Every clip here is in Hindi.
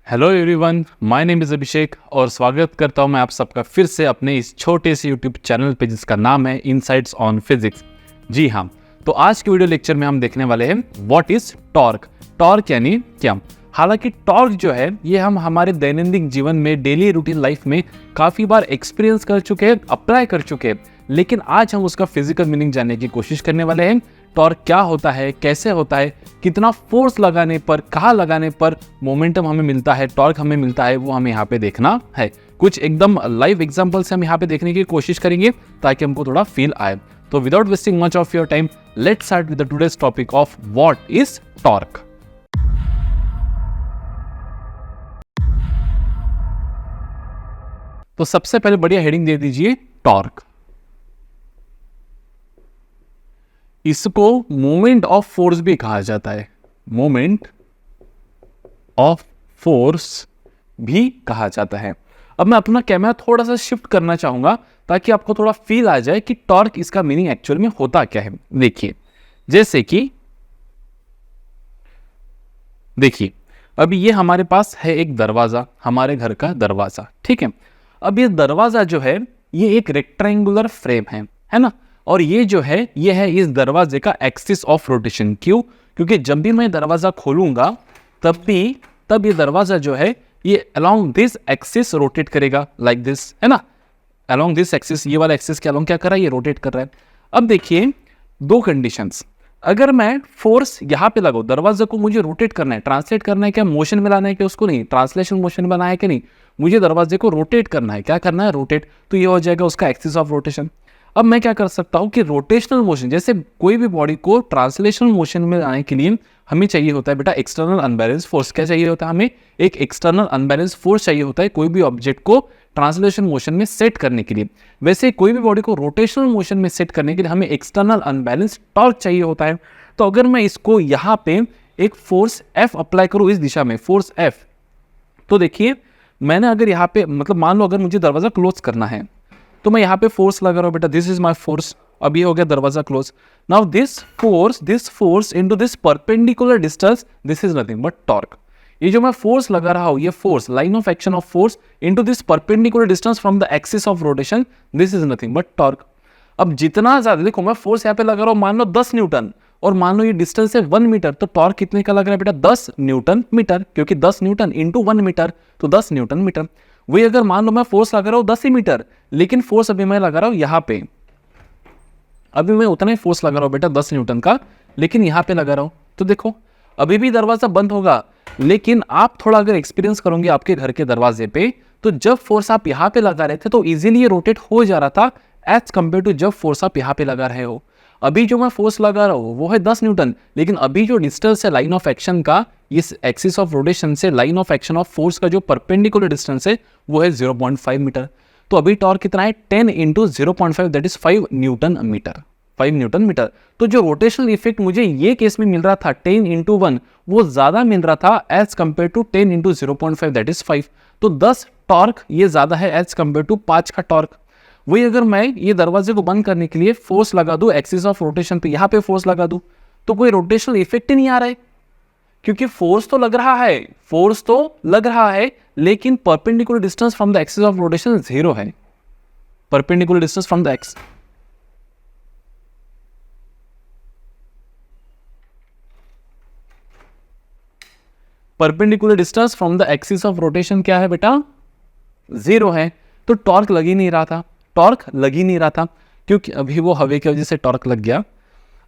Hello everyone, my name is Abhishek और स्वागत करता हूं मैं आप सबका फिर से अपने इस छोटे से यूट्यूब चैनल पे जिसका नाम है इनसाइट्स ऑन फिजिक्स। जी हाँ, तो आज के वीडियो लेक्चर में हम देखने वाले हैं व्हाट इज़ टॉर्क। टॉर्क यानी क्या। हालांकि टॉर्क जो है ये हम हमारे दैनंदिन जीवन में डेली रूटीन लाइफ में काफ़ी बार एक्सपीरियंस कर चुके हैं, अप्लाई कर चुके हैं, लेकिन आज हम उसका फिजिकल मीनिंग जानने की कोशिश करने वाले हैं। टॉर्क क्या होता है, कैसे होता है, कितना फोर्स लगाने पर, कहाँ लगाने पर मोमेंटम हमें मिलता है, टॉर्क हमें मिलता है, वो हमें यहाँ पे देखना है। कुछ एकदम लाइव एग्जांपल से हम यहाँ पे देखने की कोशिश करेंगे ताकि हमको थोड़ा फील आए। तो without wasting much of your time, let's start with the today's topic of what is torque. तो सबसे पहले बढ़िया हेडिंग दे दीजिए टॉर्क। इसको मोमेंट ऑफ फोर्स भी कहा जाता है, मोमेंट ऑफ फोर्स भी कहा जाता है। अब मैं अपना कैमरा थोड़ा सा शिफ्ट करना चाहूंगा ताकि आपको थोड़ा फील आ जाए कि टॉर्क इसका मीनिंग एक्चुअल में होता क्या है। जैसे कि देखिए अभी ये हमारे पास है एक दरवाजा, हमारे घर का दरवाजा, ठीक है। अब ये दरवाजा जो है ये एक रेक्टेंगुलर फ्रेम है ना, और ये जो है ये है इस दरवाजे का एक्सिस ऑफ रोटेशन। क्यों? क्योंकि जब भी मैं दरवाजा खोलूंगा तब ये दरवाजा जो है ये अलोंग दिस एक्सिस रोटेट करेगा, लाइक दिस, है ना। अलोंग दिस एक्सिस, ये वाला एक्सिस के अलोंग क्या कर रहा है, ये रोटेट कर रहा है। अब देखिए दो कंडीशंस, अगर मैं फोर्स यहाँ पे लगाऊं, दरवाजे को मुझे रोटेट करना है, ट्रांसलेट करना है, क्या मोशन में लाना है, क्या उसको नहीं, ट्रांसलेशन मोशन बनाना है कि नहीं, मुझे दरवाजे को रोटेट करना है। क्या करना है? रोटेट। तो ये हो जाएगा उसका एक्सिस ऑफ रोटेशन। अब मैं क्या कर सकता हूं कि रोटेशनल मोशन, जैसे कोई भी बॉडी को ट्रांसलेशनल मोशन में लाने के लिए हमें चाहिए होता है बेटा एक्सटर्नल अनबैलेंस फोर्स। क्या चाहिए होता है? हमें एक एक्सटर्नल अनबैलेंस फोर्स चाहिए होता है कोई भी ऑब्जेक्ट को ट्रांसलेशन मोशन में सेट करने के लिए। वैसे कोई भी बॉडी को रोटेशनल मोशन में सेट करने के लिए हमें एक्सटर्नल अनबैलेंस टॉर्क चाहिए होता है। तो अगर मैं इसको यहाँ पे एक फोर्स F अप्लाई करूँ इस दिशा में, फोर्स F, तो देखिए मैंने अगर यहाँ पे मतलब मान लो अगर मुझे दरवाजा क्लोज करना है तो मैं यहाँ पे फोर्स लगा रहा हूँ बेटा, दिस इज माय फोर्स। अब ये हो गया दरवाजा close. Now this force into this perpendicular distance, this is nothing but torque. ये जो मैं फोर्स लगा रहा हूँ, ये force, line of action of force into this perpendicular distance from the axis of rotation, this is nothing but torque. अब जितना ज्यादा, देखो मैं फोर्स यहाँ पे लगा रहा हूँ मान लो 10 न्यूटन, और मान लो ये डिस्टेंस है 1 मीटर, तो टॉर्क कितने का लग रहा है बेटा? 10 न्यूटन मीटर, क्योंकि 10 न्यूटन इंटू 1 मीटर, तो 10 न्यूटन मीटर। वही अगर मान लो मैं फोर्स लगा रहा हूँ 10 ही मीटर, लेकिन फोर्स अभी मैं लगा रहा हूँ यहाँ पे, अभी मैं उतना ही फोर्स लगा रहा हूँ बेटा 10 न्यूटन का, लेकिन यहाँ पे लगा रहा हूँ, तो देखो अभी भी दरवाजा बंद होगा। लेकिन आप थोड़ा अगर एक्सपीरियंस करोगे आपके घर के दरवाजे पे, तो जब फोर्स आप यहाँ पे लगा रहे थे तो इजीली ये रोटेट हो जा रहा था एज कंपेयर टू जब फोर्स आप यहाँ पे लगा रहे हो। अभी जो मैं फोर्स लगा रहा हूँ वो है 10 न्यूटन, लेकिन अभी जो डिस्टेंस है लाइन ऑफ एक्शन का, इस एक्सिस ऑफ रोटेशन से line of action of force का जो परपेंडिकुलर डिस्टेंस है वो है 0.5 मीटर। तो अभी टॉर्क कितना है? 10 into 0.5, that is 5 newton metre, 5 newton metre. तो जो रोटेशनल इफेक्ट मुझे ये केस में मिल रहा था 10 इंटू 1, वो ज्यादा मिल रहा था as compare to 10 into 0.5, that is 5। तो 10 टॉर्क ये ज्यादा है एज कंपेयर टू 5 का टॉर्क। वही अगर मैं ये दरवाजे को बंद करने के लिए फोर्स लगा दूं एक्सिस ऑफ रोटेशन पे, यहाँ पे फोर्स लगा दूं, तो कोई रोटेशनल इफेक्ट ही नहीं आ रहा है, क्योंकि फोर्स तो लग रहा है, लेकिन perpendicular distance from the axis of rotation 0 है। Perpendicular distance from the x, perpendicular distance from the axis of rotation क्या है बेटा? 0 है। तो टॉर्क लग ही नहीं रहा था, क्योंकि अभी वो हवा की वजह से टॉर्क लग गया।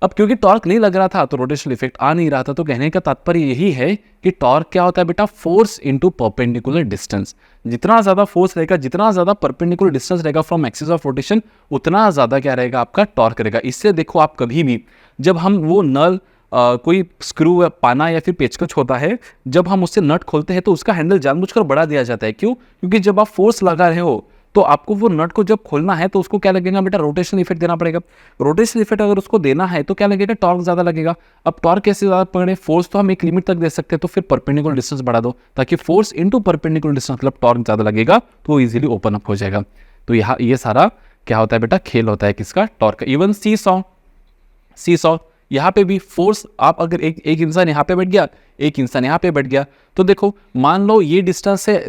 अब क्योंकि टॉर्क नहीं लग रहा था तो रोटेशनल इफेक्ट आ नहीं रहा था। तो कहने का तात्पर्य यही है कि टॉर्क क्या होता है बेटा? Force into perpendicular distance. जितना ज्यादा फोर्स रहेगा, जितना ज्यादा परपेंडिकुलर डिस्टेंस रहेगा फ्रॉम एक्सिस ऑफ रोटेशन, उतना ज्यादा क्या रहेगा? आपका टॉर्क रहेगा। इससे देखो आप कभी भी जब हम वो नल कोई स्क्रू या पाना या फिर पेचकस होता है, जब हम उससे नट खोलते हैं तो उसका हैंडल जानबूझकर बढ़ा दिया जाता है। क्यों? क्योंकि जब आप फोर्स लगा रहे हो तो आपको वो नट को जब खोलना है तो उसको क्या लगेगा बेटा? रोटेशनल इफेक्ट देना पड़ेगा। रोटेशनल इफेक्ट अगर उसको देना है तो क्या लगेगा? टॉर्क ज्यादा लगेगा। अब टॉर्क कैसे ज्यादा पकड़े? फोर्स तो हम एक लिमिट तक दे सकते हैं, तो फिर परपेंडिकुलर डिस्टेंस बढ़ा दो, ताकि फोर्स इनटू परपेंडिकुलर डिस्टेंस मतलब टॉर्क ज्यादा लगेगा, तो वो इजीली ओपन अप हो जाएगा। तो यहाँ ये सारा क्या होता है बेटा? खेल होता है किसका? टॉर्क। इवन सी सॉ, यहाँ पे भी फोर्स, आप अगर एक इंसान यहाँ पे बैठ गया, एक इंसान यहाँ पे बैठ गया, तो देखो मान लो ये डिस्टेंस है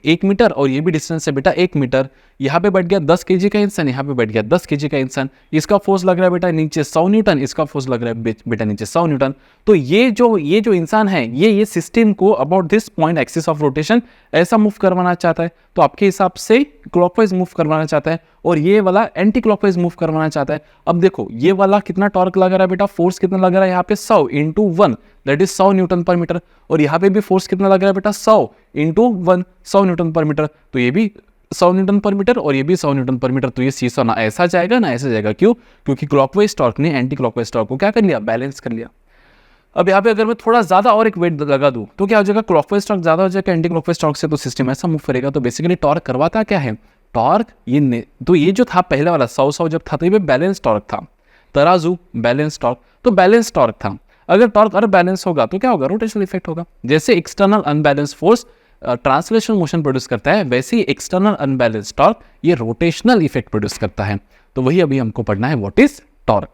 1 मीटर और ये भी डिस्टेंस है बेटा 1 मीटर। यहाँ पे बैठ गया 10 केजी का इंसान, यहाँ पे बैठ गया 10 केजी का इंसान। इसका फोर्स लग रहा है बेटा नीचे 100 न्यूटन, इसका फोर्स लग रहा है बेटा नीचे 100 न्यूटन। तो ये जो इंसान है ये सिस्टम को about this point axis of rotation ऐसा मूव करवाना चाहता है, तो आपके हिसाब से क्लॉकवाइज मूव करवाना चाहता है, और ये वाला एंटी क्लॉकवाइज मूव करवाना चाहता है। अब देखो ये वाला कितना टॉर्क लग रहा है बेटा, फोर्स कितना लग रहा है यहाँ पे 100 इंटू 1 दैट इज 100 न्यूटन पर मीटर, और यहाँ पे भी फोर्स कितना लग रहा है बेटा 100 इंटू 1 100 न्यूटन पर मीटर। तो ये भी 100 न्यूटन पर मीटर और ये भी 100 न्यूटन पर मीटर। तो ये सीसॉ ना ऐसा जाएगा ना ऐसा जाएगा, क्यों? क्योंकि क्लॉकवाइज टॉर्क ने एंटी क्लॉकवाइज टॉर्क को क्या कर लिया, बैलेंस कर लिया। अब यहाँ पे अगर मैं थोड़ा ज्यादा और एक वेट लगा दूं तो क्या हो जाएगा, क्लॉकवाइज टॉर्क ज्यादा हो जाएगा एंटी क्लॉकवाइज टॉर्क से, तो सिस्टम ऐसा मूव करेगा। तो बेसिकली टॉर्क करवाता क्या है, टॉर्क तो ये जो था पहले वाला 100 जब था तो ये बैलेंस टॉर्क था, तराजू बैलेंस टॉर्क, तो बैलेंस टॉर्क था। अगर टॉर्क अनबैलेंस होगा तो क्या होगा, रोटेशनल इफेक्ट होगा। जैसे external unbalance force translation motion produce करता है, वैसे ही एक्सटर्नल अनबैलेंस टॉर्क ये रोटेशनल इफेक्ट प्रोड्यूस करता है। तो वही अभी हमको पढ़ना है, व्हाट इज टॉर्क।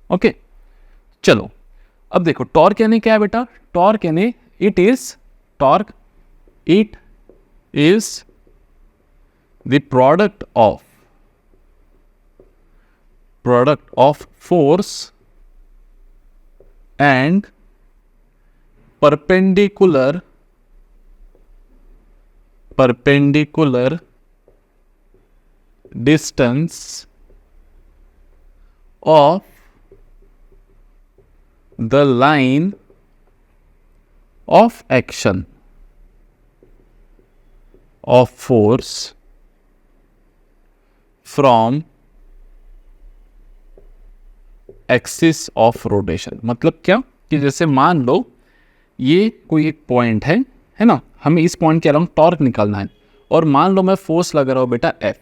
ओके चलो अब देखो टॉर्क यानी क्या है बेटा, टॉर्क यानी it is the product of force and perpendicular distance of the line of action of force from axis of rotation. मतलब क्या कि जैसे मान लो ये कोई एक पॉइंट है ना, हमें इस पॉइंट के अराउंड टॉर्क निकालना है, और मान लो मैं फोर्स लगा रहा हूँ बेटा F,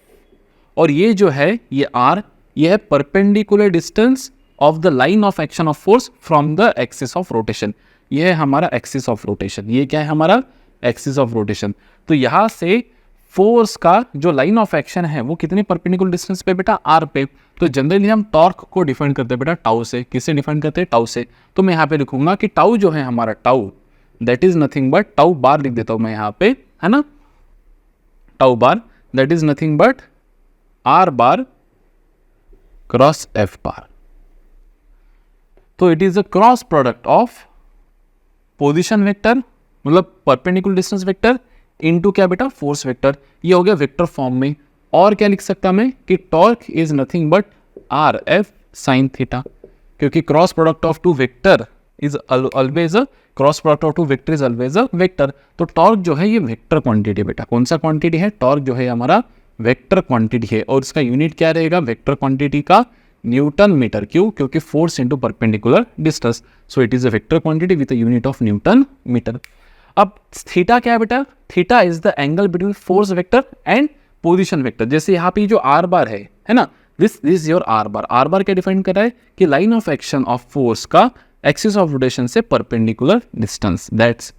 और ये जो है ये R, ये है perpendicular distance of the line of action of force from the axis of rotation. ये है हमारा एक्सिस ऑफ रोटेशन, ये क्या है हमारा एक्सिस ऑफ रोटेशन। तो यहाँ से फोर्स का जो लाइन ऑफ एक्शन है वो कितने परपेंडिकुलर डिस्टेंस पे बेटा, R पे। तो जनरली हम टॉर्क को डिफाइन करते हैं बेटा टाउ से। किससे डिफाइन करते हैं, टाउ से। तो मैं यहाँ पे लिखूंगा कि टाउ जो है हमारा, tau that is nothing but, tau bar लिख देता हूं मैं यहाँ पे, है ना, tau bar that is nothing but R bar cross F bar. तो it is a cross product of position vector, मतलब परपेंडिकुलर डिस्टेंस वेक्टर, इनटू क्या बेटा, फोर्स वेक्टर। ये हो गया वेक्टर फॉर्म में। और क्या लिख सकता मैं कि torque is nothing but R F sine theta, क्योंकि cross product of two vector is always a vector. तो टॉर्क जो है ये वेक्टर क्वांटिटी बेटा, कौन सा क्वांटिटी है, टॉर्क जो है हमारा वेक्टर क्वांटिटी है, और इसका यूनिट क्या रहेगा वेक्टर क्वांटिटी का, न्यूटन मीटर। क्यों, क्योंकि force into perpendicular distance. So it is a vector quantity with a unit of newton metre. अब थीटा क्या है बेटा, theta is the angle between force vector and position vector. जैसे यहाँ पे जो आर बार है ना, this is your r bar. R bar क्या डिफाइन कर रहा है कि line of action of force का एक्सिस ऑफ रोटेशन से perpendicular distance, that's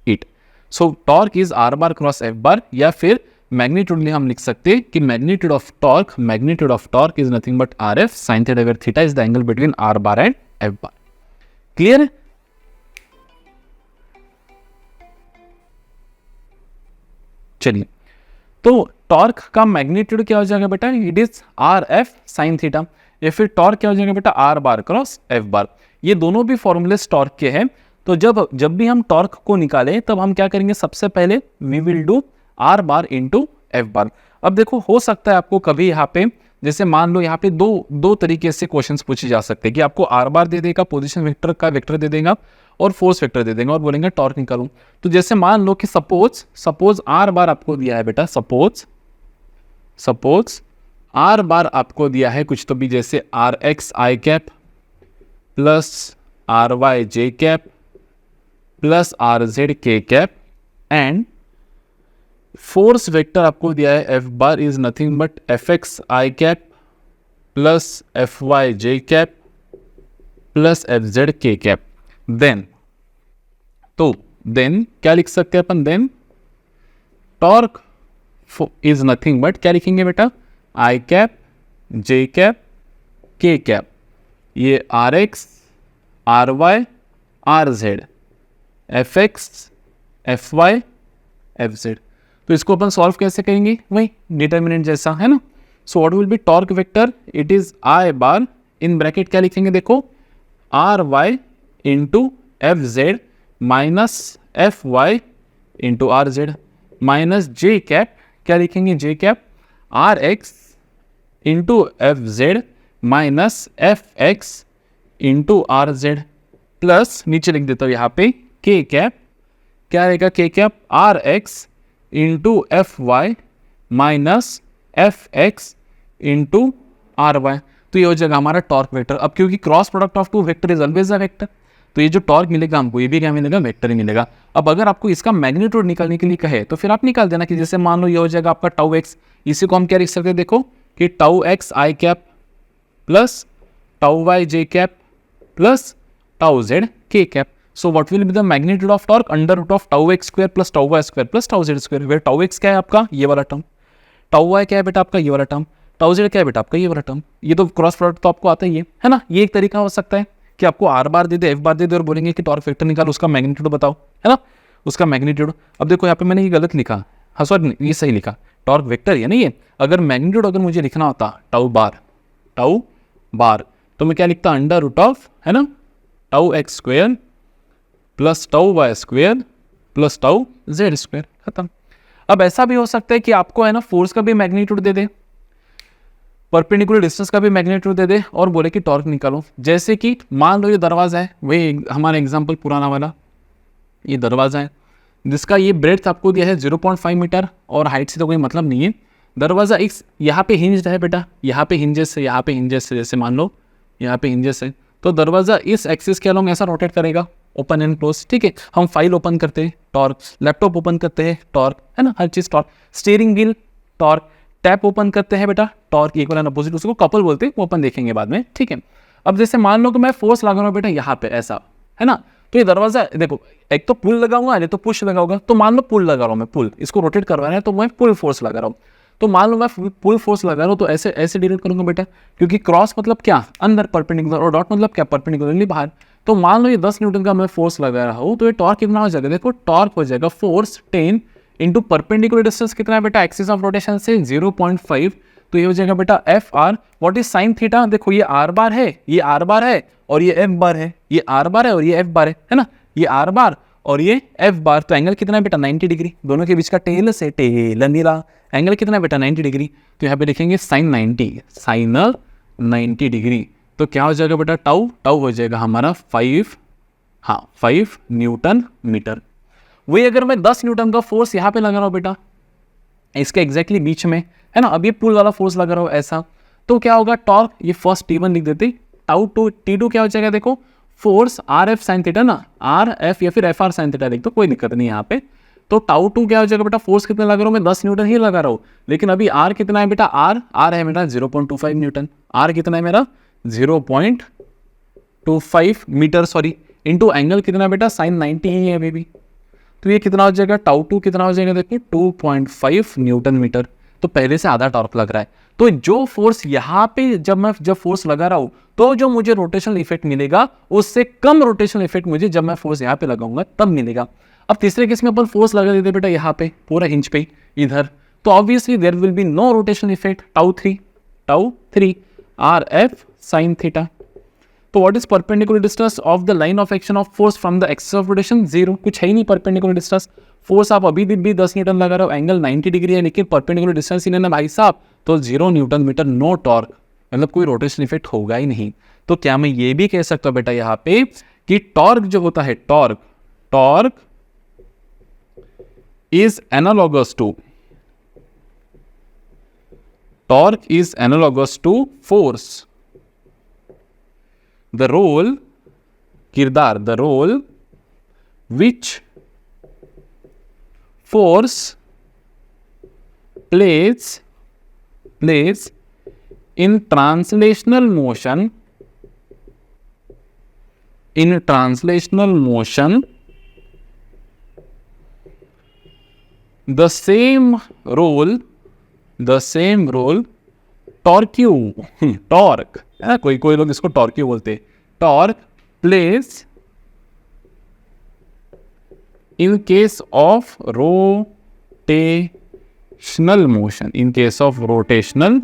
it. So torque is are bar cross F bar, या फिर मैग्नीट्यूडली हम लिख सकते हैं कि magnitude of torque is nothing but R F sine theta, where theta is the angle between r bar and f bar. Clear है? चलिए, तो टॉर्क का मैग्नीट्यूड क्या हो जाएगा बेटा, it is R F sine theta, या फिर टॉर्क क्या हो जाएगा बेटा, R bar cross F bar. ये दोनों भी फॉर्मूलेस टॉर्क के हैं। तो जब भी हम टॉर्क को निकालें तब हम क्या करेंगे, सबसे पहले we will do r bar into f bar. अब देखो हो सकता है आपको कभी यहाँ पे, जैसे मान लो यहाँ पे दो तरीके से क्वेश्चंस पूछे जा सकते हैं कि आपको आर बार दे देगा, पोजीशन वेक्टर का वेक्टर दे देगा, और फोर्स वेक्टर दे देगा, और बोलेंगे टॉर्क निकालो। तो जैसे मान लो कि सपोज आर बार आपको दिया है बेटा, सपोज आर बार आपको दिया है कुछ तो भी, जैसे R X i cap plus R Y j cap plus R Z k cap, and force vector आपको दिया है F bar is nothing but F X i cap plus F Y j cap plus F Z k cap. Then क्या लिख सकते हैं अपन, then torque is nothing but क्या लिखेंगे बेटा, i cap, j cap, k cap, ये R X, R Y, R Z, F x, f y, f z. तो इसको अपन सॉल्व कैसे करेंगे, वही डिटर्मिनेंट जैसा है ना। So what will be torque vector, it is i bar, in bracket क्या लिखेंगे देखो, R Y into F Z minus F Y into R Z, minus j cap, क्या लिखेंगे j cap, are x into F Z minus F x into R Z, plus नीचे लिख देता हूँ यहाँ पे के कैप, क्या रहेगा k cap, are x into f y minus F x into r y. तो ये हो जाएगा हमारा टॉर्क वेक्टर। अब क्योंकि cross product of two vector is always a vector, तो ये जो टॉर्क मिलेगा हमको, ये भी क्या मिलेगा, वेक्टर ही मिलेगा। अब अगर आपको इसका मैग्नीट्यूड निकालने के लिए कहे तो फिर आप निकाल देना कि जैसे मान लो ये हो जाएगा आपका टाउ एक्स, इसी को हम क्या लिख सकते हैं देखो कि tau x i cap plus tau y j cap plus tau z k cap. So what will be the magnitude of torque, under root of tau x square plus tau y square plus tau z square, where tau x क्या है आपका, ये वाला टर्म, टाउ वाई क्या है बेटा आपका, ये वाला टर्म, टाउ जेड क्या है बेटा आपका, ये वाला टर्म। ये तो क्रॉस प्रोडक्ट तो आपको आता ही है ना। ये एक तरीका हो सकता है कि आपको are bar they they, F bar दे दे और बोलेंगे कि टॉर्क वेक्टर निकालो, उसका मैग्नीट्यूड बताओ, है ना, उसका मैग्नीट्यूड। अब देखो यहाँ पे मैंने ये गलत लिखा, हाँ सॉरी ये सही लिखा, टॉर्क वेक्टर है ना ये। अगर मैग्नीट्यूड अगर मुझे लिखना होता टाउ बार, तो मैं क्या लिखता, अंडर रूट ऑफ, है ना, tau x square plus tau y square plus tau z square, खत्म। अब ऐसा भी हो सकता है कि आपको है ना फोर्स का भी मैग्नीट्यूड दे दे, परपेंडिकुलर डिस्टेंस का भी मैग्नीट्यूड दे दे और बोले कि टॉर्क निकालो। जैसे कि मान लो ये दरवाजा है, वही हमारा एग्जांपल पुराना वाला, ये दरवाजा है जिसका ये ब्रेड्थ आपको दिया है 0.5 मीटर और हाइट से तो कोई मतलब नहीं है। दरवाजा इस यहाँ पे हिंज्ड है बेटा, यहाँ पे हिंजेस है, यहाँ पे हिंजेस है, जैसे मान लो यहाँ पे हिंजेस है, तो दरवाजा इस एक्सिस के अलोंग ऐसा रोटेट करेगा, ओपन एंड क्लोज, ठीक है। हम फाइल ओपन करते हैं टॉर्क, लैपटॉप ओपन करते हैं टॉर्क, है ना, हर चीज़ torque, steering wheel torque, tap open करते हैं बेटा टॉर्क, इक्वल एंड अपोजिट, उसको कपल बोलते हैं, वो अपन देखेंगे बाद में, ठीक है। अब जैसे मान लो कि मैं फोर्स लगा रहा हूँ बेटा यहाँ पे ऐसा, है ना, तो ये दरवाजा देखो, एक तो पुल लगाऊंगा या तो पुश लगाऊंगा। तो मान लो पुल लगा रहा हूँ मैं, पुल इसको रोटेट करवाना है तो मैं पुल फोर्स लगा रहा हूँ। तो मान लो मैं पुल फोर्स लगा रहा हूँ तो ऐसे ऐसे डिनोट करूंगा बेटा, क्योंकि क्रॉस मतलब क्या, अंदर परपेंडिकुलर, और डॉट मतलब क्या, परपेंडिकुलरली बाहर। तो मान लो ये 10 न्यूटन का मैं फोर्स लगा रहा हूँ, तो ये टॉर्क कितना हो जाएगा, देखो टॉर्क हो जाएगा फोर्स 10 इंटू परपेंडिकुलर डिस्टेंस कितना है बेटा, एक्सिस ऑफ रोटेशन से 0.5, तो ये हो जाएगा बेटा F R. What is sine theta, देखो ये आर बार है, ये आर बार है और ये एफ बार है, ये आर बार है और ये एफ बार है ना, ये आर बार और ये एफ बार। तो एंगल कितना है बेटा 90 डिग्री, दोनों के बीच का टेल से टेल नीला, एंगल कितना है बेटा 90 डिग्री। तो यहाँ पे लिखेंगे साइन 90, साइन 90 डिग्री। तो क्या हो जाएगा बेटा, टाउ हो जाएगा हमारा 5 न्यूटन मीटर। वही अगर मैं 10 न्यूटन का फोर्स यहाँ पे लगा रहा हूँ बेटा, इसके एग्जैक्टली बीच में, है ना, अब ये पुल वाला फोर्स लगा रहा हूँ ऐसा, तो क्या होगा टॉर्क, ये फर्स्ट T1 लिख देते, टाउ टू T2 क्या हो जाएगा देखो, force R F sine theta ना, आर एफ या फिर एफ आर साइन थीटा लिख दो, कोई दिक्कत नहीं यहाँ पे। तो टाउ टू क्या हो जाएगा बेटा, फोर्स कितना लगा रहा हूँ मैं, 10 न्यूटन ही लगा रहा हूँ, लेकिन अभी आर कितना है बेटा, आर है मेरा 0.25 न्यूटन, आर कितना है मेरा 0.25 मीटर, सॉरी, इंटू एंगल कितना बेटा साइन 90 ही है अभी भी। तो ये कितना हो जाएगा, टाउ टू कितना हो जाएगा देखिए 2.5 न्यूटन मीटर। तो पहले से आधा टॉर्क लग रहा है। तो जो फोर्स यहाँ पे जब फोर्स लगा रहा हूँ, तो जो मुझे रोटेशनल इफेक्ट मिलेगा उससे कम रोटेशनल इफेक्ट मुझे जब मैं फोर्स यहाँ पे लगाऊंगा तब मिलेगा। अब तीसरे केस में अपन फोर्स लगा देते बेटा यहाँ पे पूरा इंच पे इधर, तो obviously there will be no rotational effect, tau three R F sine theta. तो what is perpendicular distance of the line of action of force from the axis of rotation, 0, कुछ है ही नहीं परपेंडिकुलर डिस्टेंस। फोर्स आप अभी भी 10 न्यूटन लगा रहे हो, एंगल 90 डिग्री है, लेकिन परपेंडिकुलर डिस्टेंस ही नहीं ना भाई साहब, तो 0 न्यूटन मीटर, नो टॉर्क, मतलब कोई रोटेशन इफेक्ट होगा ही नहीं। तो क्या मैं ये भी कह सकता हूँ बेटा यहाँ पे कि टॉर्क जो होता है, torque is analogous to force. The role which force plays in translational motion, the same role torque, torque है ना, कोई कोई लोग इसको टॉर्क्यू बोलते हैं। Torque plays in case of rotational motion, in case of rotational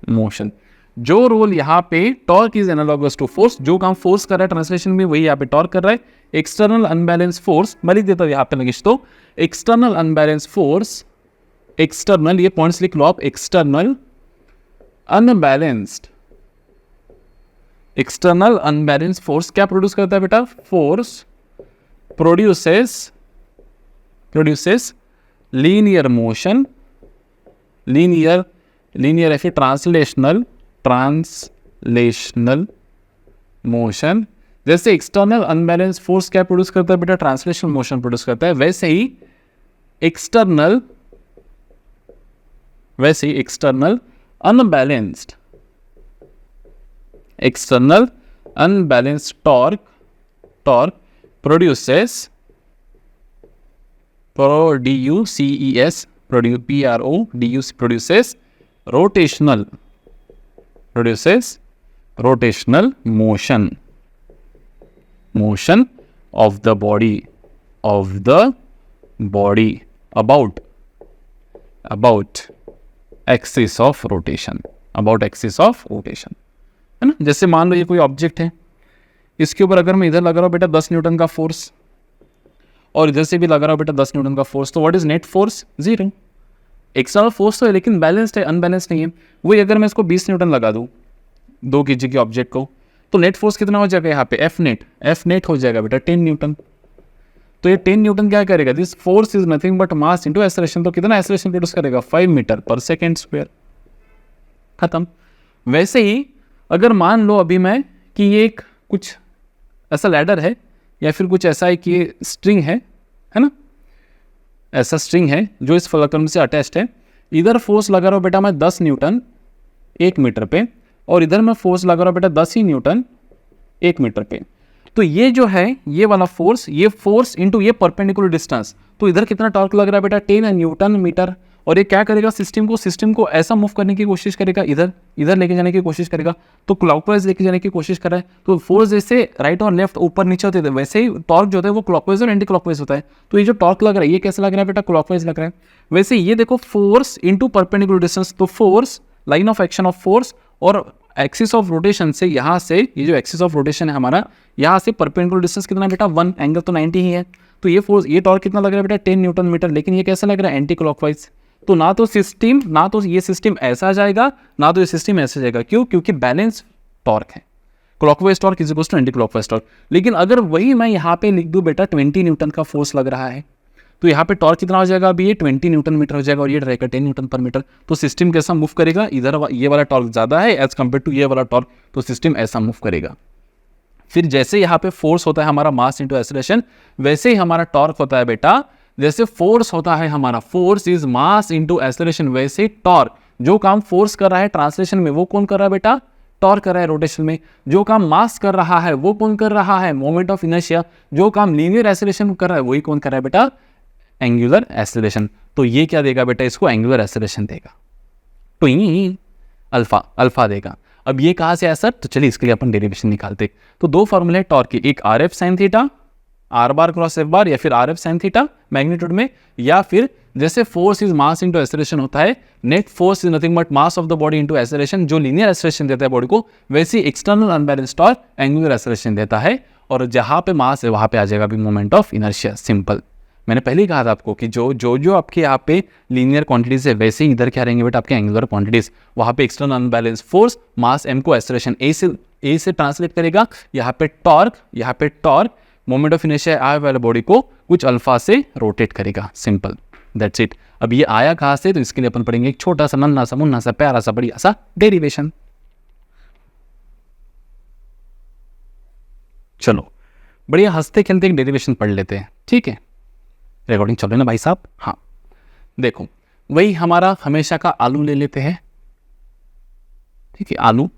motion. जो रोल यहाँ पे torque is analogous to force, जो काम फोर्स कर रहा है ट्रांसलेशन में वही यहाँ पे टॉर्क कर रहा है। एक्सटर्नल अनबैलेंस फोर्स, मैं लिख देता हूँ यहाँ पे लगिश, तो एक्सटर्नल अनबैलेंस फोर्स, एक्सटर्नल, ये पॉइंट्स लिख लो आप, external unbalanced, external unbalance force क्या प्रोड्यूस करता है बेटा? Force produces linear motion, linear या फिर ट्रांसलेशनल मोशन। जैसे एक्सटर्नल अनबैलेंस फोर्स क्या प्रोड्यूस करता है बेटा? ट्रांसलेशनल मोशन प्रोड्यूस करता है। वैसे ही external unbalanced torque produces rotational motion of the body about axis of rotation, है ना। जैसे मान लो ये कोई ऑब्जेक्ट है, इसके ऊपर अगर मैं इधर लगा रहा हूँ बेटा 10 न्यूटन का फोर्स और इधर से भी लगा रहा हूँ बेटा 10 न्यूटन का फोर्स, तो what is net force? 0। External force तो है लेकिन बैलेंस्ड है, अनबैलेंस्ड नहीं है। वही अगर मैं इसको 20 न्यूटन लगा दूँ 2 kg के ऑब्जेक्ट को, तो नेट फोर्स कितना हो जाएगा यहाँ पे? एफ नेट हो जाएगा बेटा 10 न्यूटन। तो ये 10 न्यूटन क्या करेगा? This force is nothing but mass into acceleration, तो कितना एक्सेलरेशन प्रोड्यूस करेगा? 5 मीटर पर सेकेंड स्क्वायर, खत्म। वैसे ही अगर मान लो अभी मैं कि ये एक कुछ ऐसा लैडर है या फिर कुछ ऐसा है कि ये स्ट्रिंग है ना, ऐसा स्ट्रिंग है जो इस फलक्रम से अटैच्ड है। इधर फोर्स लगा रहा हूँ बेटा मैं 10 न्यूटन 1 मीटर पे, और इधर मैं फोर्स लगा रहा हूँ बेटा 10 ही न्यूटन 1 मीटर पे। तो ये जो है ये वाला फोर्स, ये फोर्स इनटू ये परपेंडिकुलर डिस्टेंस, तो इधर कितना टॉर्क लग रहा है बेटा? 10 न्यूटन मीटर। और ये क्या करेगा? सिस्टम को ऐसा मूव करने की कोशिश करेगा, इधर लेके जाने की कोशिश करेगा, तो क्लॉकवाइज लेके जाने की कोशिश कर रहा है। तो फोर्स जैसे राइट और लेफ्ट ऊपर नीचे होते थे, वैसे ही टॉर्क जो होता है वो क्लॉकवाइज और एंटी क्लॉकवाइज होता है। तो ये जो टॉर्क लग रहा है ये कैसे लग रहा है बेटा? क्लॉकवाइज लग रहा है। वैसे ये देखो फोर्स इंटू परपेंडिकुलर डिस्टेंस, तो force line of action of force और एक्सिस ऑफ रोटेशन से, यहाँ से ये जो एक्सिस ऑफ रोटेशन है हमारा, यहाँ से परपेंडिकुलर डिस्टेंस कितना है बेटा? 1, एंगल तो 90 ही है। तो ये फोर्स, ये टॉर्क कितना लग रहा है बेटा? 10 न्यूटन मीटर। लेकिन ये कैसा लग रहा है? Anti clockwise. तो ना तो ये सिस्टम ऐसा जाएगा, ना तो ये सिस्टम ऐसा जाएगा। क्यों? क्योंकि बैलेंस टॉर्क है। Clockwise torque is equal to anticlockwise torque. लेकिन अगर वही मैं यहाँ पे लिख दूँ बेटा 20 न्यूटन का फोर्स लग रहा है, तो यहाँ पे टॉर्क कितना हो जाएगा? अभी ये 20 न्यूटन मीटर हो जाएगा और ये रहेगा 10 न्यूटन पर मीटर। तो सिस्टम कैसा मूव करेगा? इधर ये वाला टॉर्क ज़्यादा है एज कम्पेयर टू ये वाला टॉर्क, तो सिस्टम ऐसा मूव करेगा। फिर जैसे यहाँ पे फोर्स होता है हमारा मास इंटू एक्सेलरेशन, वैसे ही हमारा टॉर्क होता है बेटा, जैसे फोर्स होता है हमारा, force is mass into acceleration, वैसे टॉर्क, जो काम फोर्स कर रहा है ट्रांसलेशन में वो कौन कर रहा है बेटा? टॉर्क कर रहा है रोटेशन में। जो काम मास कर रहा है वो कौन कर रहा है? Moment of inertia. जो काम लीनियर एक्सेलरेशन कर रहा है वही कौन कर रहा है बेटा? Angular acceleration. तो ये क्या देगा बेटा? इसको एंगुलर एक्सेलरेशन देगा, तो ये अल्फा देगा। अब ये कहाँ से आया सर? तो चलिए इसके लिए अपन डेरिवेशन निकालते। तो 2 फॉर्मूले टॉर्क के, एक R F sine theta, are bar cross F bar, या फिर R F sine theta magnitude में, या फिर जैसे force is mass into acceleration होता है, net force is nothing but mass of the body into acceleration, जो लीनियर एक्सेलरेशन देता है बॉडी को, वैसे external unbalanced torque angular acceleration देता है। और जहाँ पे मास है वहाँ पे आ जाएगा भी मोमेंट ऑफ इनर्शिया। सिंपल। मैंने पहले ही कहा था आपको कि जो आपके यहाँ पे लीनियर क्वांटिटीज है, वैसे ही इधर क्या रहेंगे बेटा? आपके एंगुलर क्वांटिटीज। वहाँ पे external unbalance force mass m को एक्सेलरेशन ए से ट्रांसलेट करेगा। यहाँ पे टॉर्क मोमेंट ऑफ इनर्शिया आए वाले बॉडी को कुछ अल्फा से रोटेट करेगा। Simple, that's it. अब ये आया कहाँ से? तो इसके लिए अपन पढ़ेंगे एक छोटा सा नन्हा सा मुन्ना सा प्यारा सा बढ़िया सा डेरिवेशन। चलो बढ़िया हंसते खेलते एक डेरिवेशन पढ़ लेते हैं, ठीक है? रिकॉर्डिंग चल रही है ना भाई साहब? हाँ, देखो वही हमारा हमेशा का आलू ले लेते हैं, ठीक है? आलू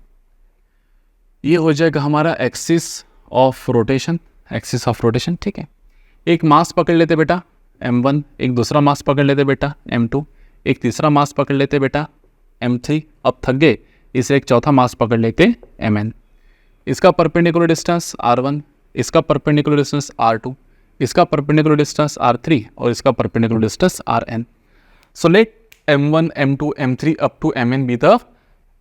ये हो जाएगा हमारा एक्सिस ऑफ रोटेशन, ठीक है? एक मास पकड़ लेते बेटा m1, एक दूसरा मास पकड़ लेते बेटा m2, एक तीसरा मास पकड़ लेते बेटा m3, अब थक गए, इसे एक चौथा मास पकड़ लेते mn। इसका परपेंडिकुलर डिस्टेंस r1, इसका परपेंडिकुलर डिस्टेंस r2, इसका परपेंडिकुलर डिस्टेंस r3 और इसका perpendicular distance rn। So let m1, m2, m3 up to mn be the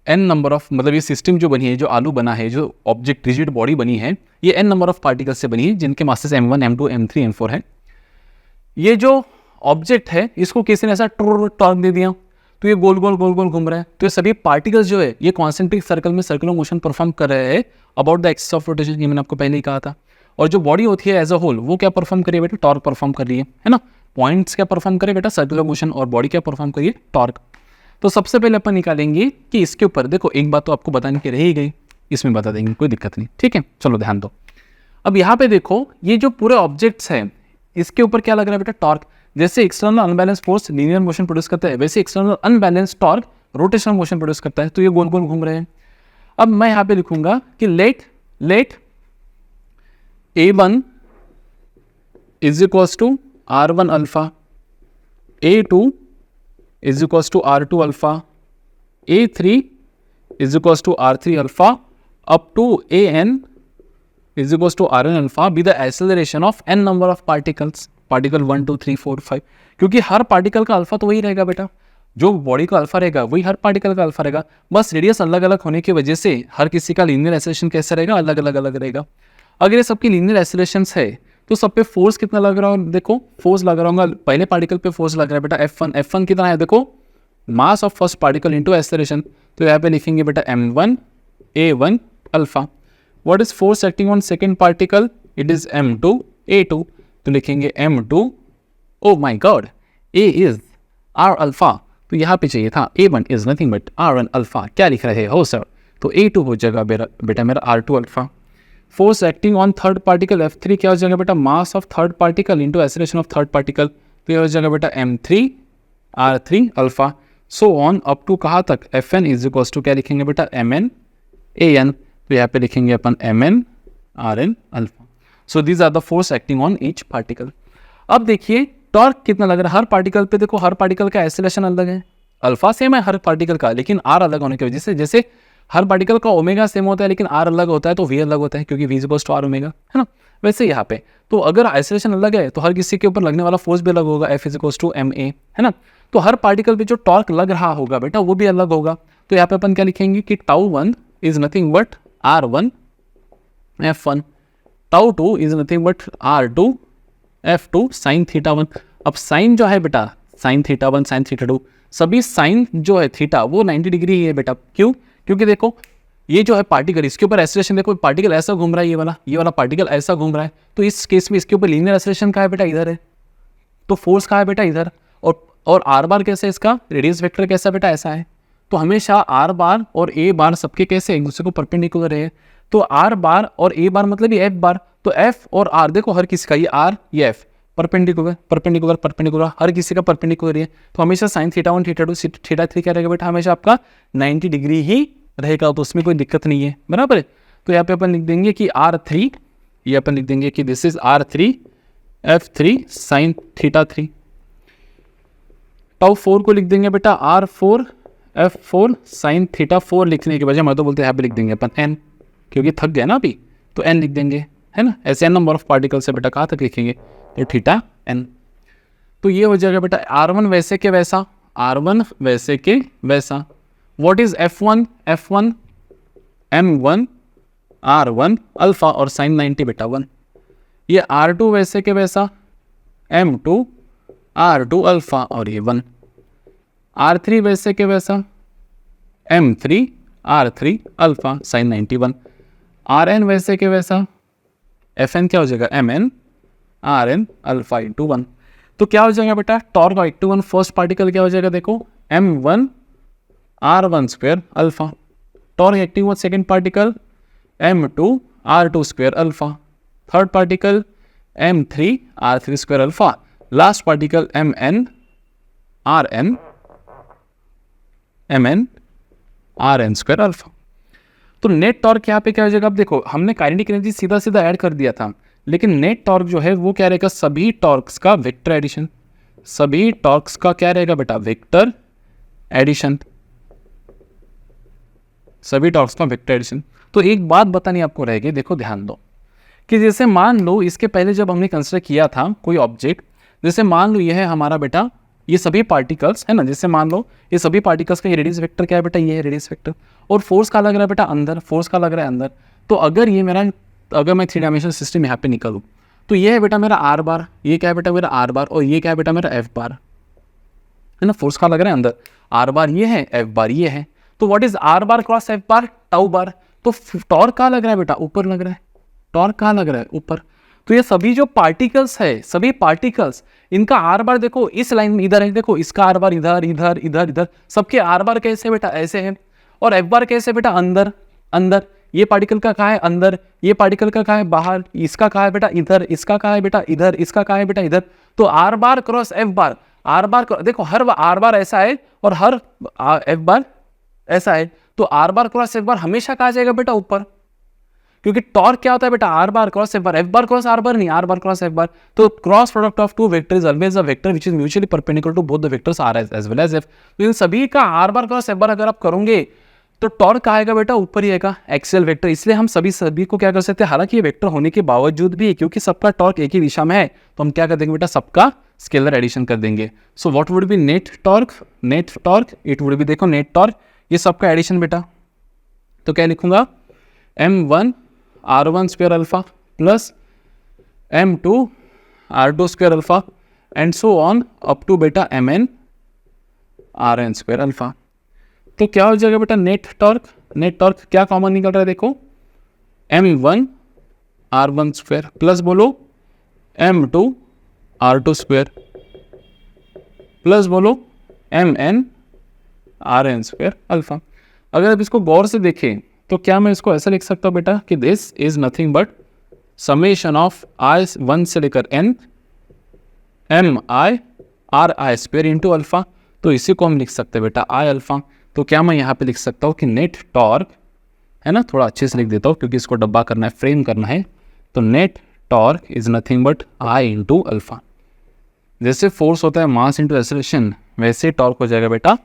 n number of, मतलब ये सिस्टम जो बनी है, जो आलू बना है, जो ऑब्जेक्ट रिजिड बॉडी बनी है, ये n नंबर ऑफ पार्टिकल्स से बनी है जिनके masses m1, m2, m3, m4 है। ये जो ऑब्जेक्ट है इसको किसी ने ऐसा टॉर्क दे दिया तो ये गोल गोल गोल गोल घूम रहा है। तो ये सभी पार्टिकल्स जो है ये कॉन्सेंट्रिक सर्कल में सर्कुलर मोशन परफॉर्म कर रहे हैं about the axis of rotation, ये मैंने आपको पहले ही कहा था। और जो बॉडी होती है एज अ होल वो क्या परफॉर्म करिए बेटा, टॉर्क परफॉर्म कर रही है ना। पॉइंट्स क्या परफॉर्म करे बेटा, सर्कुलर मोशन, और बॉडी क्या परफॉर्म करिए, टॉर्क। तो सबसे पहले अपन निकालेंगे कि इसके ऊपर देखो, एक बात तो आपको बताने की रह ही गई, इसमें बता देंगे, कोई दिक्कत नहीं, ठीक है। चलो ध्यान दो। अब यहाँ पे देखो ये जो पूरे ऑब्जेक्ट्स हैं इसके ऊपर क्या लग रहा है बेटा, टॉर्क। जैसे external unbalance force linear motion produce करता है, वैसे external unbalance torque rotational motion produce करता है। तो ये गोल गोल घूम रहे हैं। अब मैं यहाँ पे लिखूंगा कि let A1 is equals to R1 alpha, A2 is equals to R2 alpha, A3 is equals to R3 alpha up to AN is equals to Rn alpha be the acceleration of n number of particles, particle 1 2 3 4 5, क्योंकि हर पार्टिकल का अल्फा तो वही रहेगा बेटा, जो बॉडी का अल्फा रहेगा वही हर पार्टिकल का अल्फा रहेगा, बस रेडियस अलग अलग होने की वजह से हर किसी का लीनियर एक्सेलरेशन कैसा रहेगा, अलग अलग रहेगा। अगर ये सबकी लीनियर एक्सेलरेशंस है तो सब पे फोर्स कितना लग रहा है, देखो फोर्स लग रहा होगा, पहले पार्टिकल पे फोर्स लग रहा है बेटा F1 कितना है, देखो mass of first particle into acceleration. तो यहाँ पे लिखेंगे बेटा m1 A1 alpha. What is force acting on second particle? It is m2 A2, तो लिखेंगे m2, oh my god, A is R alpha, तो यहाँ पे चाहिए था A1 is nothing but R1 alpha, क्या लिख रहे हो सर, तो A2 हो जाएगा बेटा मेरा R2 alpha. Force acting on third particle F3 क्या हो जाएगा बेटा, mass of third particle into acceleration of third particle, तो ये हो जाएगा बेटा m3 R3 alpha. So on up to कहाँ तक, Fn इज इक्वल्स टू क्या लिखेंगे बेटा Mn An, तो यहाँ पे लिखेंगे अपन Mn Rn alpha. So these are the force acting on each particle. अब देखिए टॉर्क कितना लग रहा है हर पार्टिकल पे, देखो हर पार्टिकल का एक्सेलरेशन अलग है, अल्फा सेम है हर पार्टिकल का, लेकिन आर अलग होने की वजह से, जैसे हर पार्टिकल का ओमेगा सेम होता है लेकिन आर अलग होता है तो वी अलग होता है, क्योंकि v is equals to r omega, है ना। वैसे यहाँ पे तो अगर एक्सेलरेशन अलग है तो हर किसी के ऊपर लगने वाला फोर्स भी अलग होगा, F is equals to ma, है ना। तो हर पार्टिकल पे जो टॉर्क लग रहा होगा बेटा वो भी अलग होगा। तो यहाँ पे अपन क्या लिखेंगे कि τ1 is nothing but R1 F1, τ2 is nothing but R2 F2 sine theta 1। अब साइन जो है बेटा, साइन थीटा 1 साइन थीटा 2, सभी साइन जो है थीटा वो 90 डिग्री ही है बेटा। क्यों, क्योंकि देखो ये जो है पार्टिकल, इसके ऊपर एक्सेलरेशन देखो, पार्टिकल ऐसा घूम रहा है, ये वाला पार्टिकल ऐसा घूम रहा है, तो इस केस में इसके ऊपर लीनियर एक्सेलरेशन कहाँ है बेटा, इधर है, तो फोर्स कहाँ है बेटा, इधर। और आर बार कैसे, इसका रेडियस वेक्टर कैसा बेटा, ऐसा है। तो हमेशा आर बार और ए बार सबके कैसे एक दूसरे को परपेंडिकुलर है, तो आर बार और ए बार मतलब ये एफ बार, तो एफ और आर देखो हर किसी का, ये आर ये एफ परपेंडिकुलर परपेंडिकुलर परपेंडिकुलर, हर किसी का परपेंडिकुलर है। तो हमेशा साइन थीटा 1 थीटा 2 थीटा 3 क्या रहेगा बेटा, हमेशा आपका 90 डिग्री ही रहेगा, तो उसमें कोई दिक्कत नहीं है, बराबर है। तो यहाँ पे अपन लिख देंगे कि R3, ये अपन लिख देंगे कि this is R3 F3 sine theta 3। τ4 को लिख देंगे बेटा R4 F4 साइन थीटा 4 लिखने के बजाय मैं तो बोलते हैं यहाँ पे लिख देंगे अपन n, क्योंकि थक गया ना अभी, तो n लिख देंगे, है ना। ऐसे n नंबर ऑफ पार्टिकल से बेटा कहाँ तक लिखेंगे, तो थीटा n। तो ये हो जाएगा बेटा R1 वैसे के वैसा, R1 वैसे के वैसा। What is F1 F1 M1 R1 alpha और साइन 90 बेटा 1। ये R2 वैसे के वैसा, M2 R2 अल्फा और ये 1। R3 वैसे के वैसा, M3 R3 alpha sign 91। Rn वैसे के वैसा, Fn क्या हो जाएगा Mn Rn अल्फा इंटू 1। तो क्या हो जाएगा बेटा, torque active on first particle क्या हो जाएगा, देखो M1 R1 square alpha, torque active on second particle M2 R2 square alpha, third particle M3 R3 square alpha, last particle Mn Rn square alpha. तो नेट टॉर्क यहाँ पे क्या हो जाएगा, अब देखो हमने काइनेटिक एनर्जी सीधा सीधा ऐड कर दिया था, लेकिन नेट टॉर्क जो है वो क्या रहेगा, सभी टॉर्क्स का वेक्टर एडिशन, सभी टॉर्क्स का क्या रहेगा बेटा, वेक्टर एडिशन। सभी टॉर्क्स का वेक्टर एडिशन। तो एक बात बतानी आपको रहेगी, देखो ध्यान दो कि जैसे मान लो इसके पहले जब हमने कंसिडर किया था कोई ऑब्जेक्ट, जैसे मान लो ये है हमारा बेटा ये सभी पार्टिकल्स है ना, जैसे मान लो ये सभी पार्टिकल्स का ये रेडियस वेक्टर क्या है बेटा, ये है रेडियस वेक्टर, और फोर्स का लग रहा है बेटा अंदर, फोर्स का लग रहा है अंदर। तो अगर ये मेरा, अगर मैं 3 डायमेंशनल सिस्टम यहाँ पे निकालूँ तो ये है बेटा मेरा आर बार, ये क्या है बेटा मेरा आर बार, और ये क्या है बेटा मेरा एफ बार, है ना, फोर्स का लग रहा है अंदर, आर बार ये है, एफ बार ये है। तो what is are bar cross F bar, tau bar. तो टॉर्क कहाँ लग रहा है बेटा, ऊपर लग रहा है, टॉर्क कहाँ लग रहा है, ऊपर। तो ये सभी जो पार्टिकल्स है, सभी पार्टिकल्स, इनका आर बार देखो इस लाइन में इधर है, देखो इसका आर बार इधर इधर इधर इधर, सबके आर बार कैसे बेटा ऐसे है, और एफ बार कैसे बेटा अंदर अंदर। ये पार्टिकल का कहाँ है अंदर, ये पार्टिकल का कहाँ है बाहर, इसका कहाँ है बेटा इधर, इसका कहाँ है बेटा इधर, इसका कहाँ है बेटा इधर। तो are bar cross F bar, r बार देखो हर आर बार ऐसा है और हर एफ बार ऐसा है। तो are bar cross F bar हमेशा कहा जाएगा बेटा ऊपर, क्योंकि टॉर्क क्या होता है बेटा R bar cross F bar, F bar cross R bar नहीं, R bar cross F bar. तो cross product of two vector is always a vector which is mutually perpendicular to both the vectors R as well as F. तो इन सभी का R bar cross F bar अगर आप करोगे तो टॉर्क आएगा बेटा ऊपर ही आएगा, एक्सियल वेक्टर। इसलिए हम सभी को क्या कर सकते हैं, हालांकि ये वेक्टर होने के बावजूद भी क्योंकि सबका टॉर्क एक ही दिशा में है तो हम क्या कर देंगे बेटा, सबका स्केलर एडिशन कर देंगे। So what would be net torque, net torque it would be, देखो नेट टॉर्क ये सबका एडिशन बेटा। तो क्या लिखूंगा, m1 r1 square alpha plus m2 r2 square alpha and so on up to बेटा mn rn स्क्वायर अल्फा। तो क्या हो जाएगा बेटा नेट टॉर्क, नेट टॉर्क क्या कॉमन निकल रहा है देखो, m1 r1 स्क्वायर प्लस बोलो m2 r2 स्क्वायर प्लस बोलो mn rn स्क्वायर अल्फा। अगर आप इसको गौर से देखें तो क्या मैं इसको ऐसा लिख सकता हूँ बेटा कि this is nothing but summation of i 1 से लेकर n m i r i square into alpha. तो इसी को हम लिख सकते हैं बेटा आई अल्फा। तो क्या मैं यहाँ पे लिख सकता हूँ कि नेट टॉर्क, है ना, थोड़ा अच्छे से लिख देता हूँ क्योंकि इसको डब्बा करना है, फ्रेम करना है। तो net torque is nothing but I into alpha. जैसे फोर्स होता है मास इंटू एक्सेलरेशन, वैसे टॉर्क हो जाएगा बेटा,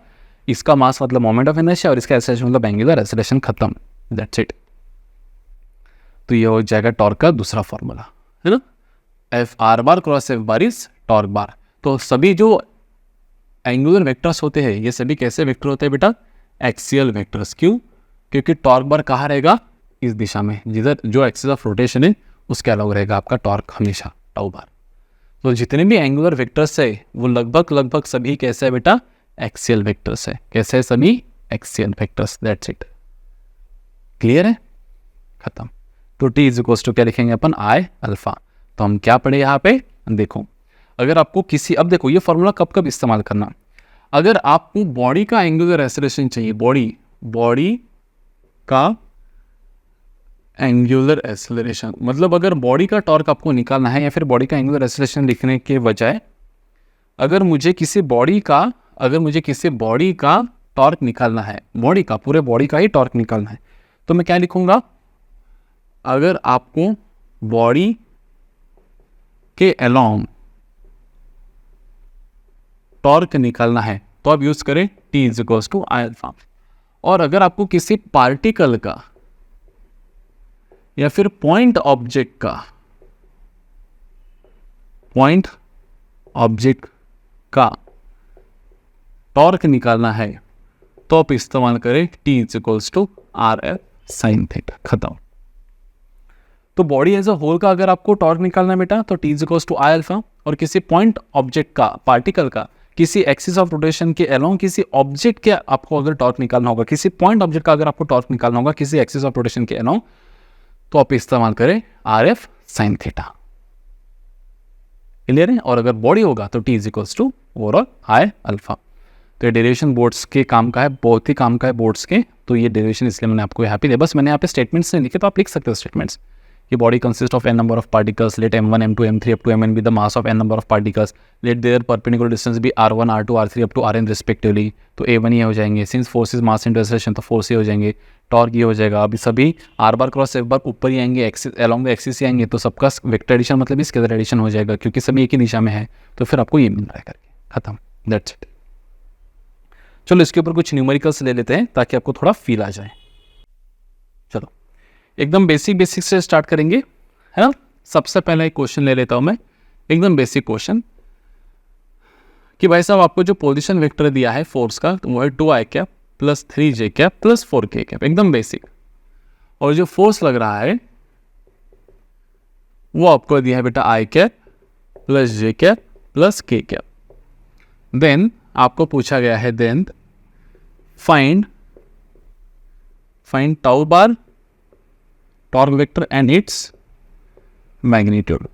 इसका मास मतलब मोमेंट ऑफ इनर्शिया और इसका एक्सेलरेशन मतलब एंगुलर एक्सेलरेशन, खत्म, दैट्स इट। तो ये हो जाएगा टॉर्क का दूसरा फॉर्मूला, है ना, F R bar cross F bar is torque bar. तो सभी जो एंगुलर वेक्टर्स होते हैं ये सभी कैसे वेक्टर होते हैं बेटा, एक्सियल वेक्टर्स। क्यों, क्योंकि टॉर्क बार कहाँ रहेगा, इस दिशा में, जिधर जो एक्सिस ऑफ रोटेशन है उसके अलग रहेगा आपका टॉर्क हमेशा, टाउ बार। तो जितने भी एंगुलर वेक्टर्स है वो लगभग सभी कैसे है बेटा, एक्सियल वेक्टर्स है। कैसे है सभी, axial vectors, that's it. Clear है, खत्म। तो टी इज इक्वल्स टू क्या लिखेंगे अपन, आई अल्फा। तो हम क्या पढ़े यहाँ पे, देखो अगर आपको किसी, अब देखो ये फॉर्मूला कब कब इस्तेमाल करना, अगर आपको बॉडी का एंगुलर एक्सेलरेशन चाहिए, बॉडी का एंगुलर एक्सेलरेशन मतलब अगर बॉडी का टॉर्क आपको निकालना है या फिर बॉडी का एंगुलर एक्सेलरेशन लिखने के बजाय अगर मुझे किसी बॉडी का टॉर्क निकालना है, बॉडी का, पूरे बॉडी का ही टॉर्क निकालना है, तो मैं क्या लिखूंगा, अगर आपको बॉडी के अलोंग टॉर्क निकालना है तो आप यूज करें T is equals to I alpha. और अगर आपको किसी पार्टिकल का या फिर पॉइंट ऑब्जेक्ट का टॉर्क निकालना है तो आप इस्तेमाल करें T is equals to R F sine theta, खत्म। तो बॉडी एज अ होल का अगर आपको टॉर्क निकालना है बेटा तो T is equals to I alpha, और किसी पॉइंट ऑब्जेक्ट का, पार्टिकल का किसी एक्सिस ऑफ रोटेशन के अलोंग किसी ऑब्जेक्ट के आपको अगर टॉर्क निकालना होगा, किसी पॉइंट ऑब्जेक्ट का अगर आपको टॉर्क निकालना होगा किसी एक्सिस ऑफ रोटेशन के अलोंग, तो आप इस्तेमाल करें R F sine theta. Clear है। और अगर बॉडी होगा तो T is equals to overall I alpha. तो ये डेरिवेशन बोर्ड्स के काम का है, बहुत ही काम का है बोर्ड्स के। तो ये डेरिवेशन इसलिए मैंने आपको यहाँ पे दिया, बस मैंने यहाँ पे स्टेटमेंट्स नहीं लिखे तो आप लिख सकते हो स्टेटमेंट्स कि body consist of n number of particles, let m1 m2 m3 up to mn be the mass of n number of particles, let their perpendicular distance be r1 r2 r3 up to rn respectively। तो a1 ये हो जाएंगे, since force is mass into acceleration तो फोर्स ये हो जाएंगे, टॉर्क ये हो जाएगा। अभी सभी are bar cross F bar ऊपर ही आएंगे, एक्सिस अलॉन्ग द एक्सिस ही आएंगे, तो सबका वेक्टर एडिशन मतलब स्केलर एडिशन हो जाएगा क्योंकि सभी एक ही दिशा में है। तो फिर आपको ये मिल रहा है करके, खत्म, दैट्स इट। चलो इसके ऊपर कुछ न्यूमेरिकल्स ले लेते हैं ताकि आपको थोड़ा फील आ जाए। एकदम बेसिक से स्टार्ट करेंगे, है ना। सबसे पहला एक क्वेश्चन ले लेता हूँ मैं, एकदम बेसिक क्वेश्चन, कि भाई साहब आपको जो पोजीशन वेक्टर दिया है फोर्स का वो है 2i cap plus 3j cap plus 4k cap, एकदम बेसिक। और जो फोर्स लग रहा है वो आपको दिया है बेटा i cap plus j cap plus k cap. Then आपको पूछा गया है then find tau bar, torque vector and its magnitude.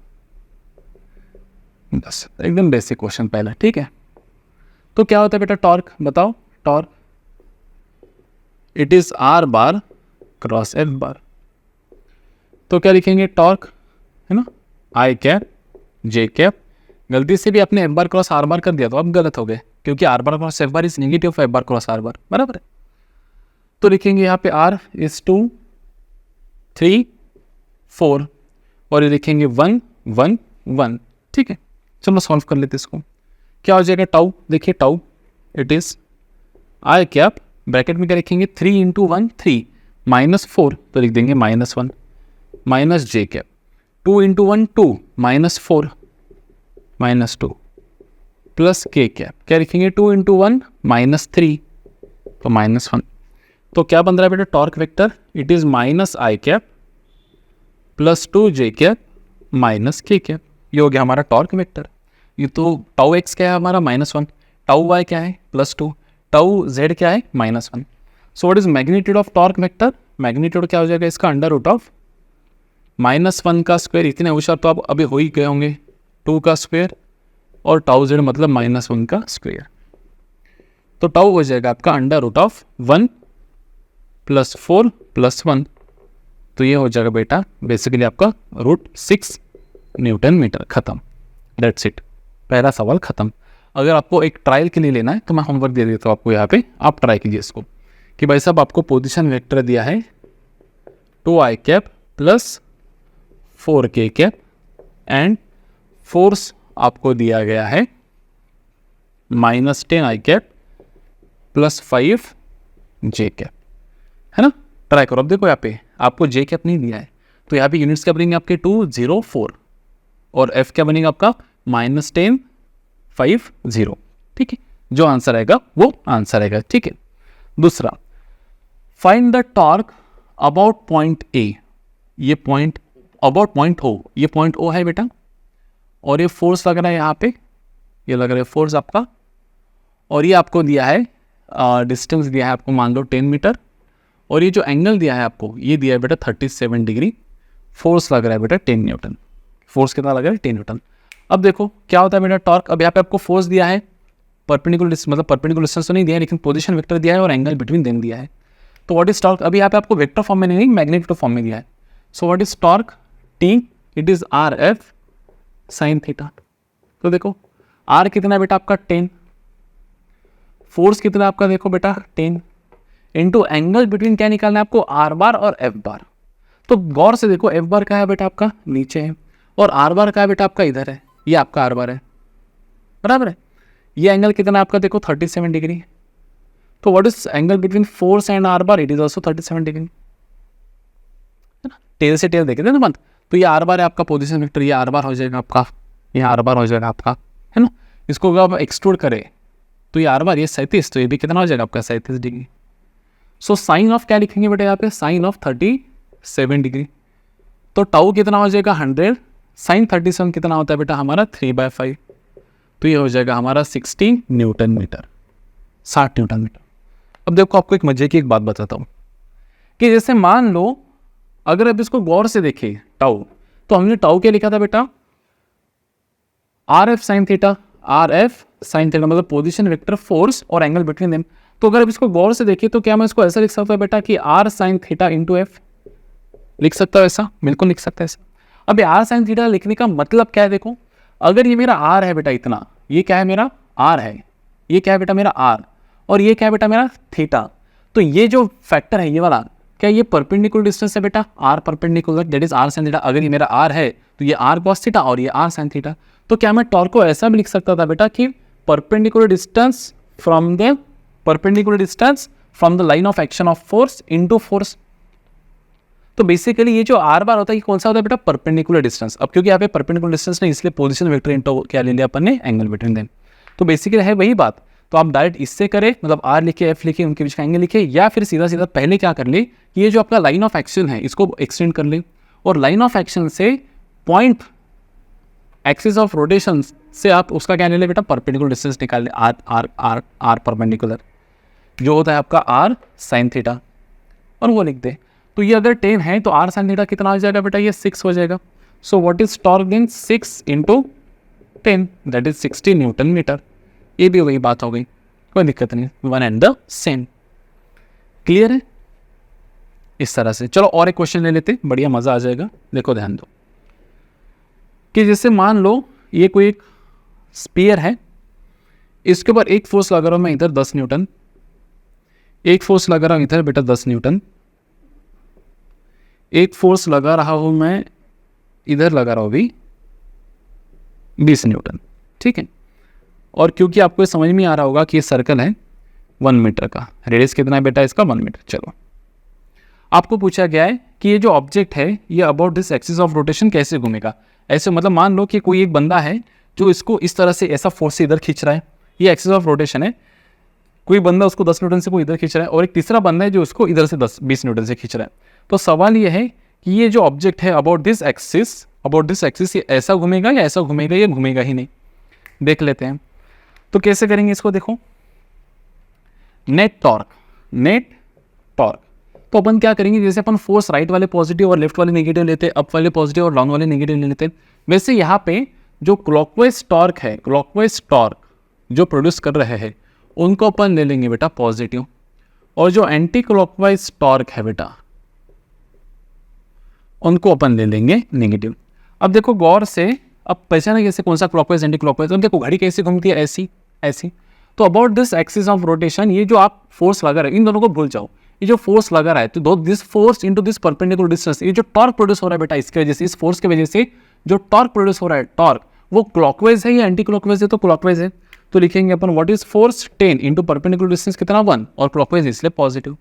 बस एकदम बेसिक क्वेश्चन पहला, ठीक है। तो क्या होता है बेटा टॉर्क, बताओ। Torque it is are bar cross F bar. तो क्या लिखेंगे टॉर्क, है ना, आई कैप जे कैप। गलती से भी आपने एफ बार क्रॉस आर बार कर दिया तो अब गलत हो गए, क्योंकि are bar cross F bar is negative of F bar cross R बार, बराबर है। तो लिखेंगे यहाँ पे आर इज 2 3 4 और ये लिखेंगे 1 1 1, ठीक है। चलो सॉल्व कर लेते इसको। क्या हो जाएगा टाउ, देखिए tau it is I cap, bracket में क्या लिखेंगे 3 इंटू 1 3 माइनस 4 तो लिख देंगे -1 minus j cap 2 into 1 2 minus 4 -2 plus के कैप, क्या लिखेंगे 2 इंटू 1 -3 तो -1। तो क्या बन रहा है बेटा torque vector, it is minus I cap plus 2 J cap minus के कैप। ये हो गया हमारा टॉर्क वेक्टर। ये तो टाउ एक्स क्या है हमारा -1, टाउ वाई क्या है +2, टाउ जेड क्या है -1। सो what is magnitude of torque vector, magnitude क्या हो जाएगा इसका √ऑफ -1 का स्क्वायर, इतने होशियार तो आप अभी हो ही गए होंगे, 2 का स्क्वायर और टाउ जेड मतलब -1 का स्क्वायर। तो टाउ हो जाएगा आपका √ऑफ 1 + 4 + 1, तो ये हो जाएगा बेटा बेसिकली आपका √6 न्यूटन मीटर। खत्म, दैट्स इट, पहला सवाल खत्म। अगर आपको एक ट्रायल के लिए लेना है तो मैं होमवर्क दे देता हूँ आपको यहाँ पे, आप ट्राई कीजिए इसको कि भाई साहब आपको पोजीशन वेक्टर दिया है 2i cap plus 4k cap and force आपको दिया गया है -10i cap plus 5j cap, है ना। ट्राई करो। अब देखो यहाँ पे आपको j कैप नहीं दिया है तो यहाँ पे यूनिट्स क्या बनेंगे आपके 204 और f क्या बनेगा आपका -10 50, ठीक है। जो आंसर आएगा वो आंसर आएगा, ठीक है। दूसरा, find the torque about point A. ये पॉइंट अबाउट पॉइंट ओ, ये पॉइंट ओ है बेटा, और ये फोर्स लग रहा है यहाँ पे, ये लग रहा है फोर्स आपका, और ये आपको दिया है डिस्टेंस दिया है आपको मान लो 10 मीटर, और ये जो एंगल दिया है आपको ये दिया है बेटा 37 डिग्री। फोर्स लग रहा है बेटा 10 न्यूटन। फोर्स कितना लग रहा है 10 न्यूटन। अब देखो क्या होता है बेटा टॉर्क, अब यहाँ पे आपको फोर्स दिया है परपेंडिकुलर, मतलब परपेंडिकुलर डिस्टेंस तो नहीं दिया है लेकिन पोजीशन वेक्टर दिया है और एंगल बिटवीन देम दिया है। तो व्हाट इज टॉर्क, अभी यहाँ पे आपको वेक्टर फॉर्म में नहीं मैग्नीट्यूड फॉर्म में दिया है। So what is torque, T it is R F sine theta. तो देखो आर कितना है बेटा आपका 10, फोर्स कितना आपका देखो बेटा 10 इंटू एंगल बिटवीन क्या निकालना है आपको आर बार और एफ बार। तो गौर से देखो एफ बार का है बेटा आपका नीचे है और आर बार का है बेटा आपका इधर है, ये आपका आर बार है, बराबर है। ये एंगल कितना है आपका देखो 37 डिग्री। तो what is angle between force and are bar, it is also 37 degree, है ना। टेल से टेल देखे थे ना बंद। तो ये आर बार है आपका पोजीशन वेक्टर, ये आर बार हो जाएगा आपका, ये आर बार हो जाएगा आपका, है ना। इसको अगर आप एक्सट्रूड करें तो ये आर बार ये 37, तो ये भी कितना हो जाएगा आपका 37 डिग्री। सो साइन ऑफ क्या लिखेंगे बेटा यहाँ पे, साइन ऑफ 37 डिग्री। तो टाउ कितना हो जाएगा 100, साइन 37 कितना होता है बेटा हमारा 3/5, तो ये हो जाएगा हमारा 60 न्यूटन मीटर, 60 न्यूटन मीटर। अब देखो आपको एक मजे की एक बात बताता हूँ कि जैसे मान लो अगर अब इसको गौर से देखें टाउ, तो हमने टाउ क्या लिखा था बेटा R F sine theta, R F sine theta मतलब पोजीशन वेक्टर फोर्स और एंगल बिटवीन देम। तो अगर अब इसको गौर से देखें तो क्या मैं इसको ऐसा लिख सकता हूँ बेटा कि R sine theta into F, लिख सकता हूँ ऐसा, बिल्कुल लिख सकता है ऐसा। अब आर साइन थीटा लिखने का मतलब क्या है, देखो अगर ये मेरा आर है बेटा इतना, ये क्या है मेरा आर है, ये क्या है बेटा मेरा आर, और ये क्या है बेटा मेरा थीटा, तो ये जो फैक्टर है ये वाला क्या ये परपेंडिकुलर डिस्टेंस है बेटा, R perpendicular that is R sine theta. अगर ये मेरा आर है तो ये आर कॉस थीटा और ये आर साइन थीटा। तो क्या मैं टॉर्क को ऐसा भी लिख सकता था बेटा कि perpendicular distance from the line of action of force into force. तो बेसिकली ये जो आर बार होता है ये कौन सा होता है बेटा, परपेंडिकुलर डिस्टेंस। अब क्योंकि यहाँ पे परपेंडिकुलर डिस्टेंस नहीं, इसलिए पोजीशन वेक्टर इंटू क्या ले लिया अपन ने, एंगल बिटवीन देम। तो बेसिकली है वही बात। तो आप डायरेक्ट इससे करें, मतलब आर लिखे, एफ लिखे, उनके बीच का एंगल लिखे, या फिर सीधा सीधा पहले क्या कर ले कि ये जो आपका लाइन ऑफ एक्शन है इसको एक्सटेंड कर ले, और लाइन ऑफ एक्शन से पॉइंट एक्सिस ऑफ रोटेशन से आप उसका क्या ले ले बेटा, परपेंडिकुलर डिस्टेंस निकाल ले, R R R R perpendicular जो होता है आपका आर साइन थीटा, और वो लिख दे। तो ये अगर 10 है तो आर साइन थीटा कितना हो जाएगा बेटा, ये 6 हो जाएगा। So what is torque then, 6 × 10 that is 60 newton metre. ये भी वही बात हो गई, कोई दिक्कत नहीं, one and the same. Clear है इस तरह से। चलो और एक क्वेश्चन ले लेते, बढ़िया मजा आ जाएगा। देखो ध्यान दो कि जैसे मान लो ये कोई एक स्पीयर है, इसके ऊपर एक फोर्स लगा रहा हूं मैं इधर 10 न्यूटन, एक फोर्स लगा रहा हूं इधर बेटा 10 न्यूटन, एक फोर्स लगा रहा हूं मैं इधर लगा रहा हूं भी 20 न्यूटन, ठीक है। और क्योंकि आपको ये समझ में आ रहा होगा कि ये सर्कल है 1 मीटर का, रेडियस कितना है बेटा इसका, 1 मीटर। चलो आपको पूछा गया है कि ये जो ऑब्जेक्ट है ये about this axis of rotation कैसे घूमेगा। ऐसे मतलब मान लो कि कोई एक बंदा है जो इसको इस तरह से ऐसा फोर्स से इधर खींच रहा है, ये एक्सिस ऑफ रोटेशन है, कोई बंदा उसको 10 न्यूटन से कोई इधर खींच रहा है, और एक तीसरा बंदा है जो उसको इधर से 20 न्यूटन से खींच रहा है। तो सवाल ये है कि ये जो ऑब्जेक्ट है अबाउट दिस एक्सिस ये ऐसा घूमेगा या ऐसा घूमेगा, ये घूमेगा ही नहीं। देख लेते हैं तो कैसे करेंगे इसको, देखो नेट टॉर्क। तो अपन क्या करेंगे, जैसे अपन फोर्स राइट वाले पॉजिटिव और लेफ्ट वाले नेगेटिव लेते हैं, अप वाले पॉजिटिव और डाउन वाले नेगेटिव ले लेते हैं, वैसे यहाँ पे जो क्लॉकवाइज टॉर्क है, क्लॉकवाइज टॉर्क जो प्रोड्यूस कर रहे हैं उनको अपन ले लेंगे बेटा पॉजिटिव, और जो एंटी क्लॉकवाइज टॉर्क है बेटा उनको अपन ले लेंगे नेगेटिव। अब देखो गौर से, अब पहचाना कैसे कौन सा क्लॉकवाइज एंटी क्लॉकवाइज। अब देखो घड़ी कैसे घूमती है, ऐसी। तो about this axis of rotation ये जो आप फोर्स लगा रहे हैं इन दोनों को भूल जाओ, ये जो फोर्स लगा रहा है तो this force into this perpendicular distance, ये जो टॉर्क प्रोड्यूस हो रहा है बेटा इसके वजह से, इस फोर्स की वजह से जो टॉर्क प्रोड्यूस हो रहा है, टॉर्क वो क्लॉकवाइज है या एंटी क्लॉकवाइज है, तो क्लॉकवाइज है। तो लिखेंगे अपन what is force 10 into perpendicular distance कितना 1, और क्लॉकवाइज इसलिए पॉजिटिव।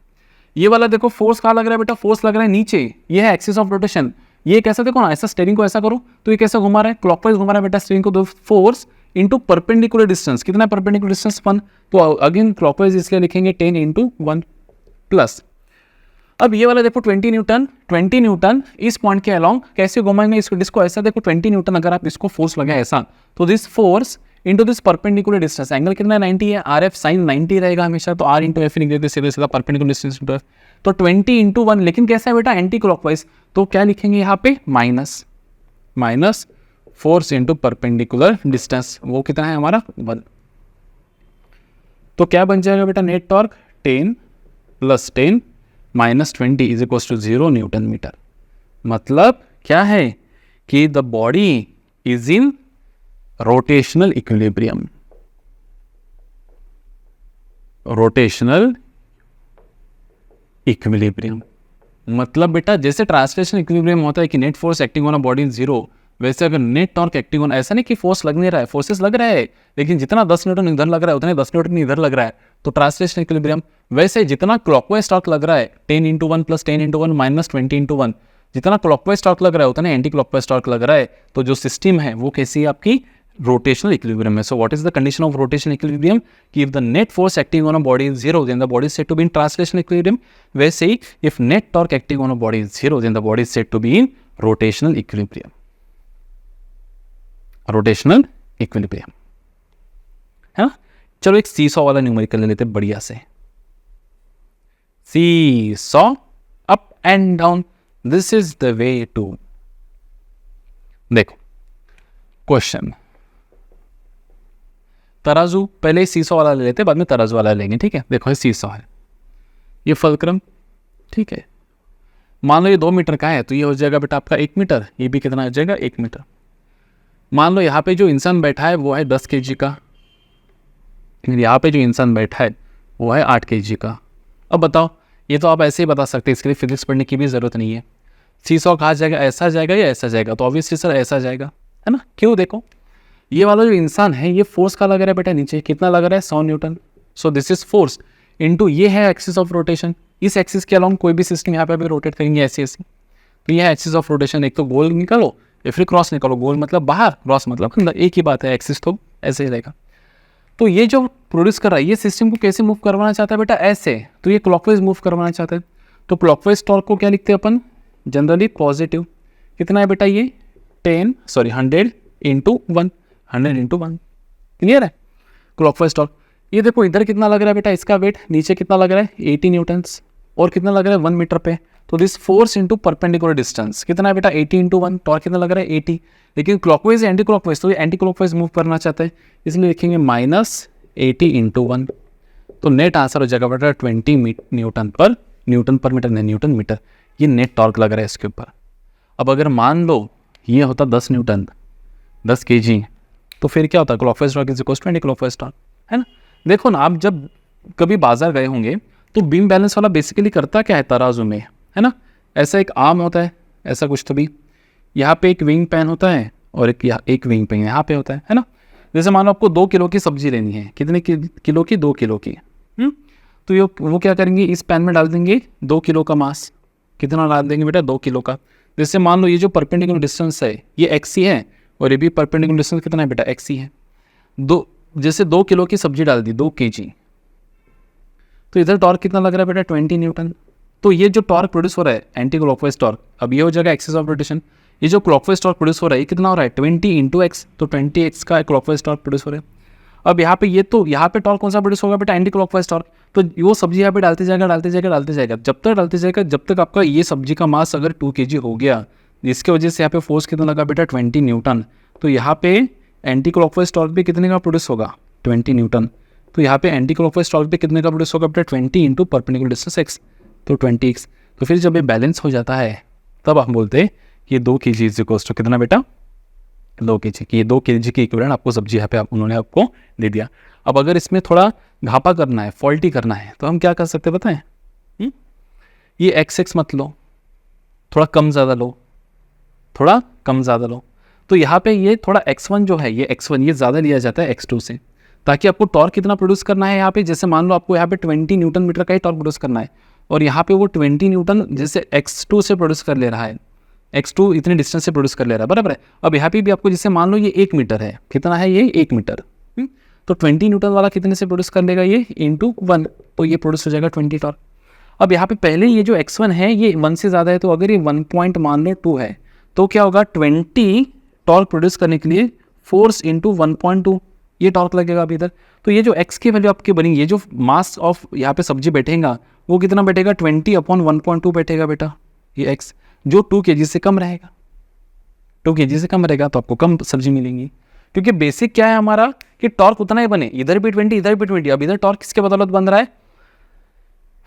ये वाला देखो फोर्स कहाँ लग रहा है बेटा, फोर्स लग रहा है नीचे, ये है एक्सिस ऑफ रोटेशन। ये कैसा देखो ना, ऐसा स्टीयरिंग को ऐसा करो तो ये कैसा घुमा रहा है, क्लॉकवाइज घुमा रहा है बेटा स्टीयरिंग को। तो फोर्स इंटू परपेंडिकुलर डिस्टेंस कितना है, परपेंडिकुलर डिस्टेंस 1, तो अगेन क्लॉकवाइज इसलिए लिखेंगे 10 इंटू 1 प्लस। अब ये वाला देखो 20 न्यूटन इस पॉइंट के अलोंग कैसे घुमाएंगे इसको, डिस्को ऐसा देखो 20 न्यूटन अगर आप इसको फोर्स लगाए ऐसा, तो this force into this perpendicular distance, angle कितना है 90 है, आर एफ साइन 90 रहेगा हमेशा, तो आर इंटू एफ लिख देते सीधे सीधा परपेंडिकुलर डिस्टेंस इंटू एफ। तो 20 इंटू 1, लेकिन कैसा है बेटा एंटी क्लॉकवाइज, तो क्या लिखेंगे यहाँ पे minus force into perpendicular distance, वो कितना है हमारा 1। तो क्या बन जाएगा बेटा net torque 10 + 10 - 20 is equal to 0 newton metre. मतलब क्या है कि the body is in rotational equilibrium, मतलब बेटा जैसे ट्रांसलेशन इक्विलिब्रियम होता है कि net force acting on a body is 0, वैसे अगर नेट टॉर्क एक्टिंग ऑन, ऐसा नहीं कि फोर्स लग नहीं रहा है, फोर्सेस लग रहा है, लेकिन जितना 10 न्यूटन इधर लग रहा है उतने 10 न्यूटन इधर लग रहा है, तो ट्रांसलेशन इक्विलिब्रियम। वैसे जितना क्लॉकवाइज टॉर्क लग रहा है 10 इंटू 1 + 10 इंटू 1 - 20 इंटू 1, जितना क्लॉकवाइज टॉर्क लग रहा है उतना एंटी क्लॉकवाइज टॉर्क लग रहा है, तो जो सिस्टम है वो कैसी है आपकी रोटेशनल इक्विलिब्रियम है। So what is the condition of rotational equilibrium, कि if the net force acting on a body is 0 then the body is said to be in translational equilibrium. वैसे ही if net torque acting on a body is 0 then the body is said to be in rotational equilibrium, rotational equilibrium है ना। चलो एक सीसॉ वाला न्यूमेरिकल ले लेते बढ़िया से, seesaw up and down, this is the way to. देखो क्वेश्चन, तराजू, पहले सीसॉ वाला ले लेते बाद में तराजू वाला लेंगे, ठीक है। देखो ये सीसॉ है, ये फलक्रम, ठीक है। मान लो ये 2 मीटर का है तो ये हो जाएगा बेटा आपका 1 मीटर, ये भी कितना हो जाएगा 1 मीटर। मान लो यहाँ पे जो इंसान बैठा है वो है 10 kg का, यहाँ पे जो इंसान बैठा है वो है 8 kg का। अब बताओ, ये तो आप ऐसे ही बता सकते हैं, इसके लिए फिजिक्स पढ़ने की भी ज़रूरत नहीं है। सीसॉ कहाँ जाएगा, ऐसा जाएगा या ऐसा जाएगा, तो ऑब्वियसली सर ऐसा जाएगा, है ना। क्यों, देखो ये वाला जो इंसान है ये फोर्स का लग रहा है बेटा नीचे, कितना लग रहा है 100 Newton. So this is force into ये है एक्सिस ऑफ रोटेशन, इस एक्सिस के अलोंग कोई भी सिस्टम यहाँ पे भी रोटेट करेंगे ऐसी, तो यह एक्सिस ऑफ रोटेशन, एक तो गोल निकालो या फिर क्रॉस निकालो, गोल मतलब बाहर, क्रॉस मतलब अंदर, एक ही बात है, एक्सिस तो ऐसे ही रहेगा। तो ये जो प्रोड्यूस कर रहा है ये सिस्टम को कैसे मूव करवाना चाहता है बेटा, ऐसे, तो ये क्लॉकवाइज मूव करवाना चाहता है। तो क्लॉकवाइज टॉर्क को क्या लिखते हैं अपन जनरली, पॉजिटिव। कितना है बेटा ये 100 × 1, 100 × 1, क्लियर है क्लॉकवाइज टॉर्क। ये देखो इधर कितना लग रहा है बेटा, इसका वेट नीचे कितना लग रहा है 80 न्यूटन्स, और कितना लग रहा है 1 मीटर पे। तो this force into perpendicular distance कितना है बेटा 80 × 1, टॉर्क कितना लग रहा है 80। लेकिन क्लॉकवाइज एंटी क्लॉकवाइज, तो ये एंटी क्लॉकवाइज मूव करना चाहता है, इसलिए लिखेंगे -80 × 1। तो नेट आंसर हो जाएगा बेटा 20 न्यूटन पर मीटर, नहीं न्यूटन मीटर। ये नेट टॉर्क लग रहा है इसके ऊपर। अब अगर मान लो ये होता 10 न्यूटन 10 kg, तो फिर क्या होता है clockwise torque is equal to anticlockwise torque, है ना। देखो ना, आप जब कभी बाजार गए होंगे तो बीम बैलेंस वाला बेसिकली करता क्या है तराजू में, है ना, ऐसा एक आर्म होता है, ऐसा कुछ, तो भी यहाँ पे एक विंग पैन होता है और एक विंग पैन यहाँ पे होता है ना। जैसे मान लो आपको 2 किलो की सब्जी लेनी है, कितने किलो की 2 किलो की, तो ये वो क्या करेंगे, इस पैन में डाल देंगे 2 किलो का मास, कितना डाल देंगे बेटा 2 किलो का। जैसे मान लो ये जो परपेंडिकुलर डिस्टेंस है ये एक्सी है, और ये भी परपेंडिकुलर डिस्टेंस कितना है बेटा एक्सी है। जैसे 2 किलो की सब्जी डाल दी 2 kg, तो इधर टॉर्क कितना लग रहा है बेटा 20 न्यूटन। तो ये जो टॉर्क प्रोड्यूस हो रहा है एंटी क्लॉकवाइज टॉर्क, अब ये हो जाएगा एक्सिस ऑफ रोटेशन। ये जो क्लॉकवाइज टॉर्क प्रोड्यूस हो रहा है ये कितना हो रहा है 20 × x, तो 20x का क्लॉकवाइज टॉर्क प्रोड्यूस हो रहा है। अब यहाँ पे ये तो यहाँ पे टॉर्क कौन सा प्रोड्यूस होगा बेटा एंटी क्लॉकवाइज टॉर्क। तो वो सब्जी यहाँ पे डालते जाएगा जब तक आपका ये सब्जी का मास अगर 2 kg हो गया, जिसकी वजह से यहाँ पे फोर्स कितना लगा बेटा 20 न्यूटन। तो यहाँ पे एंटी क्लॉकवाइज टॉर्क भी कितने का प्रोड्यूस होगा 20 न्यूटन। तो यहाँ पे एंटी क्लॉकवाइज टॉर्क भी कितने का प्रोड्यूस होगा बेटा 20 × परपेंडिकुलर डिस्टेंस x, तो 20x। तो फिर जब ये बैलेंस हो जाता है तब हम बोलते हैं ये 2 kg इज इक्वल्स टू कितना बेटा 2 kg की, ये 2 kg की इक्विवेलेंट आपको सब्जी यहाँ पे उन्होंने आपको दे दिया। अब अगर इसमें थोड़ा घापा करना है, फॉल्टी करना है, तो हम क्या कर सकते हैं बताएं, ये x मत लो, थोड़ा कम ज़्यादा लो, तो यहाँ पे ये थोड़ा x1 जो है, ये x1 ये ज़्यादा लिया जाता है x2 से, ताकि आपको टॉर्क कितना प्रोड्यूस करना है यहाँ पे। जैसे मान लो आपको यहाँ पे 20 न्यूटन मीटर का ही टॉर्क प्रोड्यूस करना है, और यहाँ पे वो 20 न्यूटन जैसे x2 से प्रोड्यूस कर ले रहा है, x2 इतने डिस्टेंस से प्रोड्यूस कर ले रहा है, बराबर है। अब यहाँ पे भी आपको जैसे मान लो ये 1 मीटर है, कितना है ये 1 मीटर, तो 20 न्यूटन वाला कितने से प्रोड्यूस कर लेगा ये × 1, तो ये प्रोड्यूस हो जाएगा 20 टॉर्क। अब यहाँ पे पहले ये जो x1 है ये 1 से ज़्यादा है, तो अगर ये 1 पॉइंट मान लो 2 है, तो क्या होगा 20 टॉर्क प्रोड्यूस करने के लिए फोर्स × 1.2 ये टॉर्क लगेगा अभी इधर। तो ये जो x की वैल्यू आपकी बनी, ये जो मास ऑफ यहाँ पे सब्जी बैठेगा वो कितना बैठेगा 20/1.2 बैठेगा बेटा, ये x जो 2 kg से कम रहेगा, 2 kg से कम रहेगा तो आपको कम सब्जी मिलेंगी। क्योंकि बेसिक क्या है हमारा कि टॉर्क उतना ही बने, इधर भी 20 इधर भी 20। अब इधर टॉर्क किसके बदौलत बन रहा है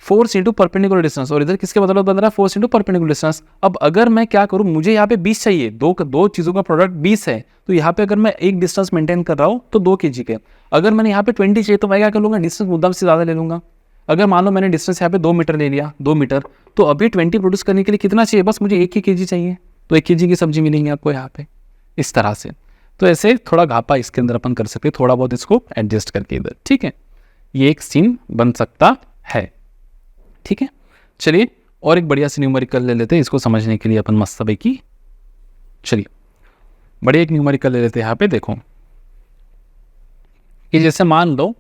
फोर्स इंटू परपेंडिकुलर डिस्टेंस, और इधर किसके बदौलत बन रहा है फोर्स इंटू परपेंडिकुलर डिस्टेंस। अब अगर मैं क्या करूं, मुझे यहाँ पे 20 चाहिए, दो चीज़ों का प्रोडक्ट 20 है, तो यहाँ पे अगर मैं एक डिस्टेंस मेंटेन कर रहा हूँ तो 2 kg के। अगर मैंने यहाँ पे 20 चाहिए तो मैं क्या कर लूँगा डिस्टेंस मुद्दा से ज़्यादा ले लूँगा। अगर मान लो मैंने डिस्टेंस यहाँ पे 2 मीटर ले लिया, 2 मीटर, तो अभी 20 प्रोड्यूस करने के लिए कितना चाहिए, बस मुझे 1 ही kg चाहिए, तो 1 kg की सब्जी मिलेंगी आपको यहाँ पे इस तरह से। तो ऐसे थोड़ा घापा इसके अंदर अपन कर सकते हैं, थोड़ा बहुत इसको एडजस्ट करके इधर, ठीक है, ये एक सीन बन सकता है, ठीक है। चलिए और एक बढ़िया सी न्यूमेरिकल ले लेते हैं इसको समझने के लिए अपन मस्त भाई की। चलिए बढ़िया एक न्यूमेरिकल ले लेते हैं। यहाँ पे देखो कि जैसे मान लो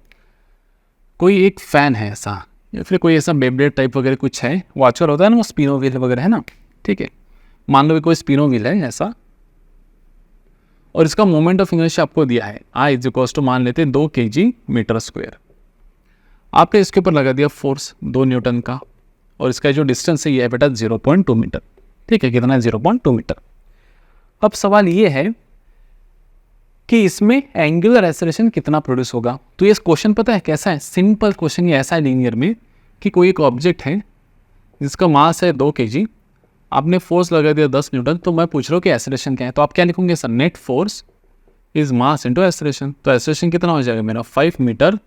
कोई एक फैन है ऐसा, या फिर कोई ऐसा बेब्लेड टाइप वगैरह कुछ है, वॉचर होता है ना वो स्पिनो व्हील वगैरह है ना, ठीक है। मान लो कोई स्पिनो व्हील है ऐसा, और इसका मोमेंट ऑफ इनर्शिया आपको दिया है I = मान लेते हैं 2 kg मीटर स्क्वायर। आपने इसके ऊपर लगा दिया फोर्स 2 न्यूटन का, और इसका जो डिस्टेंस है ये है बेटा 0.2 मीटर, ठीक है, कितना है 0.2 मीटर। अब सवाल ये है कि इसमें एंगुलर एक्सेलरेशन कितना प्रोड्यूस होगा। तो ये क्वेश्चन पता है कैसा है, सिंपल क्वेश्चन ये ऐसा है लीनियर में कि कोई एक ऑब्जेक्ट है जिसका मास है 2 kg, आपने फोर्स लगा दिया 10 न्यूटन, तो मैं पूछ रहा हूँ कि एक्सेलरेशन क्या है। तो आप क्या लिखोगे sir, net force is mass into acceleration. तो एक्सेलरेशन कितना हो जाएगा मेरा 5 मीटर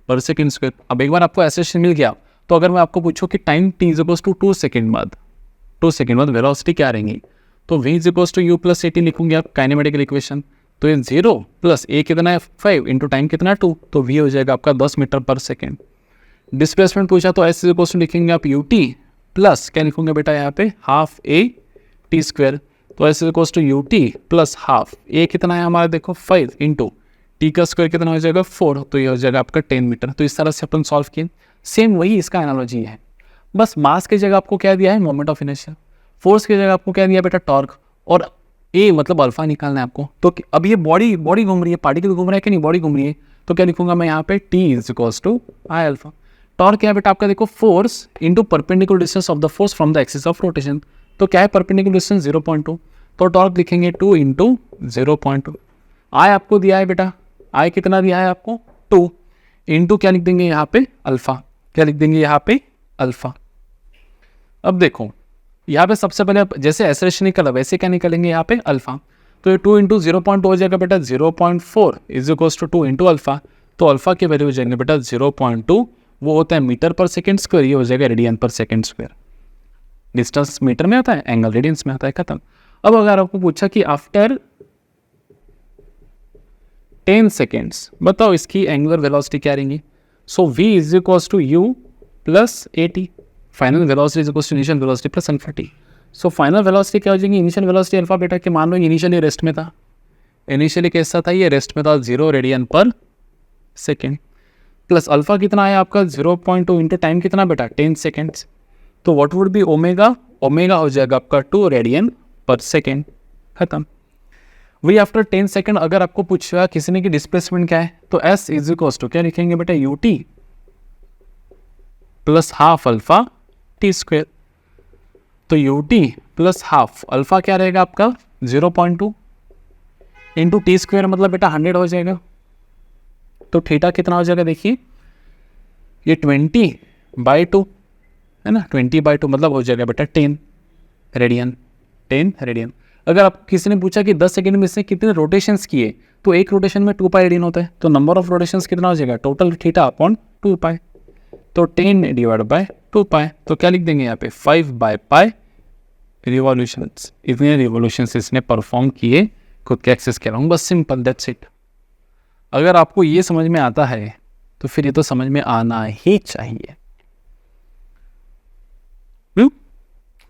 पर सेकेंड स्क्वायर। अब एक बार आपको एक्सेलरेशन मिल गया, तो अगर मैं आपको पूछूं कि टाइम t = 2 सेकेंड बाद, 2 सेकेंड बाद वेलोसिटी क्या रहेंगी, तो v = u + at लिखूंगे आप काइनेमेटिकल इक्वेशन। तो ये 0 + a कितना है 5 इंटू टाइम कितना है 2, तो v हो जाएगा आपका 10 मीटर पर सेकेंड। डिस्प्लेसमेंट पूछा तो s = लिखेंगे आप ut प्लस क्या लिखोगे बेटा यहाँ पे ½ a टी स्क्वायर, तो S equals to U T plus half, A कितना है हमारा देखो 5 इंटू टी का स्क्वायर कितना हो जाएगा 4, तो ये हो जाएगा आपका 10 मीटर। तो इस तरह से अपन सॉल्व किए। सेम वही इसका एनालॉजी है, बस मास की जगह आपको क्या दिया है मोमेंट ऑफ इनर्शिया, फोर्स की जगह आपको क्या दिया बेटा टॉर्क, और ए मतलब अल्फा निकालना है आपको। तो अब ये बॉडी घूम रही है, पार्टिकल घूम रहा है कि नहीं, बॉडी घूम रही है, तो क्या लिखूंगा मैं यहाँ पे T is equals to I alpha. Torque क्या है बेटा आपका देखो force into perpendicular distance of the force from the axis of rotation, तो क्या है परपेंडिकुलर डिस्टेंस 0.2, तो टॉर्क लिखेंगे 2 इंटू 0.2। आई आपको दिया है बेटा, आई कितना दिया है आपको 2 इंटू क्या लिख देंगे यहाँ पे अल्फा, क्या लिख देंगे यहाँ पे अल्फा। अब देखो यहाँ पे सबसे पहले जैसे एसरेशन निकला वैसे क्या निकलेंगे यहाँ पे अल्फा, तो ये 2 इंटू 0.2 हो जाएगा बेटा 0.4 is equals to 2 into alpha, तो अल्फा की वैल्यू हो जाएंगे बेटा 0.2, वो होता है मीटर पर सेकेंड स्क्वायर, ये हो जाएगा रेडियन पर सेकेंड स्क्वायर। डिस्टेंस मीटर में होता है, एंगल रेडियंस में होता है, खत्म। अब अगर आपको पूछा कि आफ्टर 10 सेकेंड्स बताओ इसकी एंगुलर वेलोसिटी क्या रहेंगी, so v is equals to u plus A T, final velocity is equals to initial velocity plus alpha T. So final velocity क्या हो जाएगी, इनिशियल वेलोसिटी अल्फा बेटा कि मान लो इनिशियली रेस्ट में था, इनिशियली कैसा था ये रेस्ट में था 0 रेडियन पर सेकेंड, प्लस अल्फा कितना आया आपका 0.2 इंटू टाइम कितना बेटा 10 सेकेंड्स, तो what would B omega, omega हो जाएगा आपका 2 रेडियन पर सेकेंड, खत्म। वही आफ्टर 10 सेकेंड अगर आपको पूछा किसी ने कि डिस्प्लेसमेंट क्या है, तो एस इज इक्वल्स टू क्या लिखेंगे बेटा U T plus half alpha T square, तो U T plus half alpha क्या रहेगा आपका 0.2 इंटू टी स्क्वेयर मतलब बेटा 100 हो जाएगा, तो थीटा कितना हो जाएगा देखिए ये 20/2 है ना, 20/2 मतलब हो जाएगा बेटा 10 रेडियन, 10 रेडियन। अगर आप किसी ने पूछा कि 10 सेकंड में इसने कितने रोटेशंस किए, तो एक रोटेशन में 2 पाई रेडियन होता है, तो नंबर ऑफ रोटेशंस कितना हो जाएगा टोटल थीटा अपॉन 2 पाई, तो 10 डिवाइड बाय 2 पाई, तो क्या लिख देंगे यहाँ पे 5/पाई रिवॉल्यूशंस, इतने रिवॉल्यूशंस इसने परफॉर्म किए खुद के एक्सेस के अराउंड, बस सिंपल दैट्स इट। अगर आपको ये समझ में आता है तो फिर ये तो समझ में आना ही चाहिए,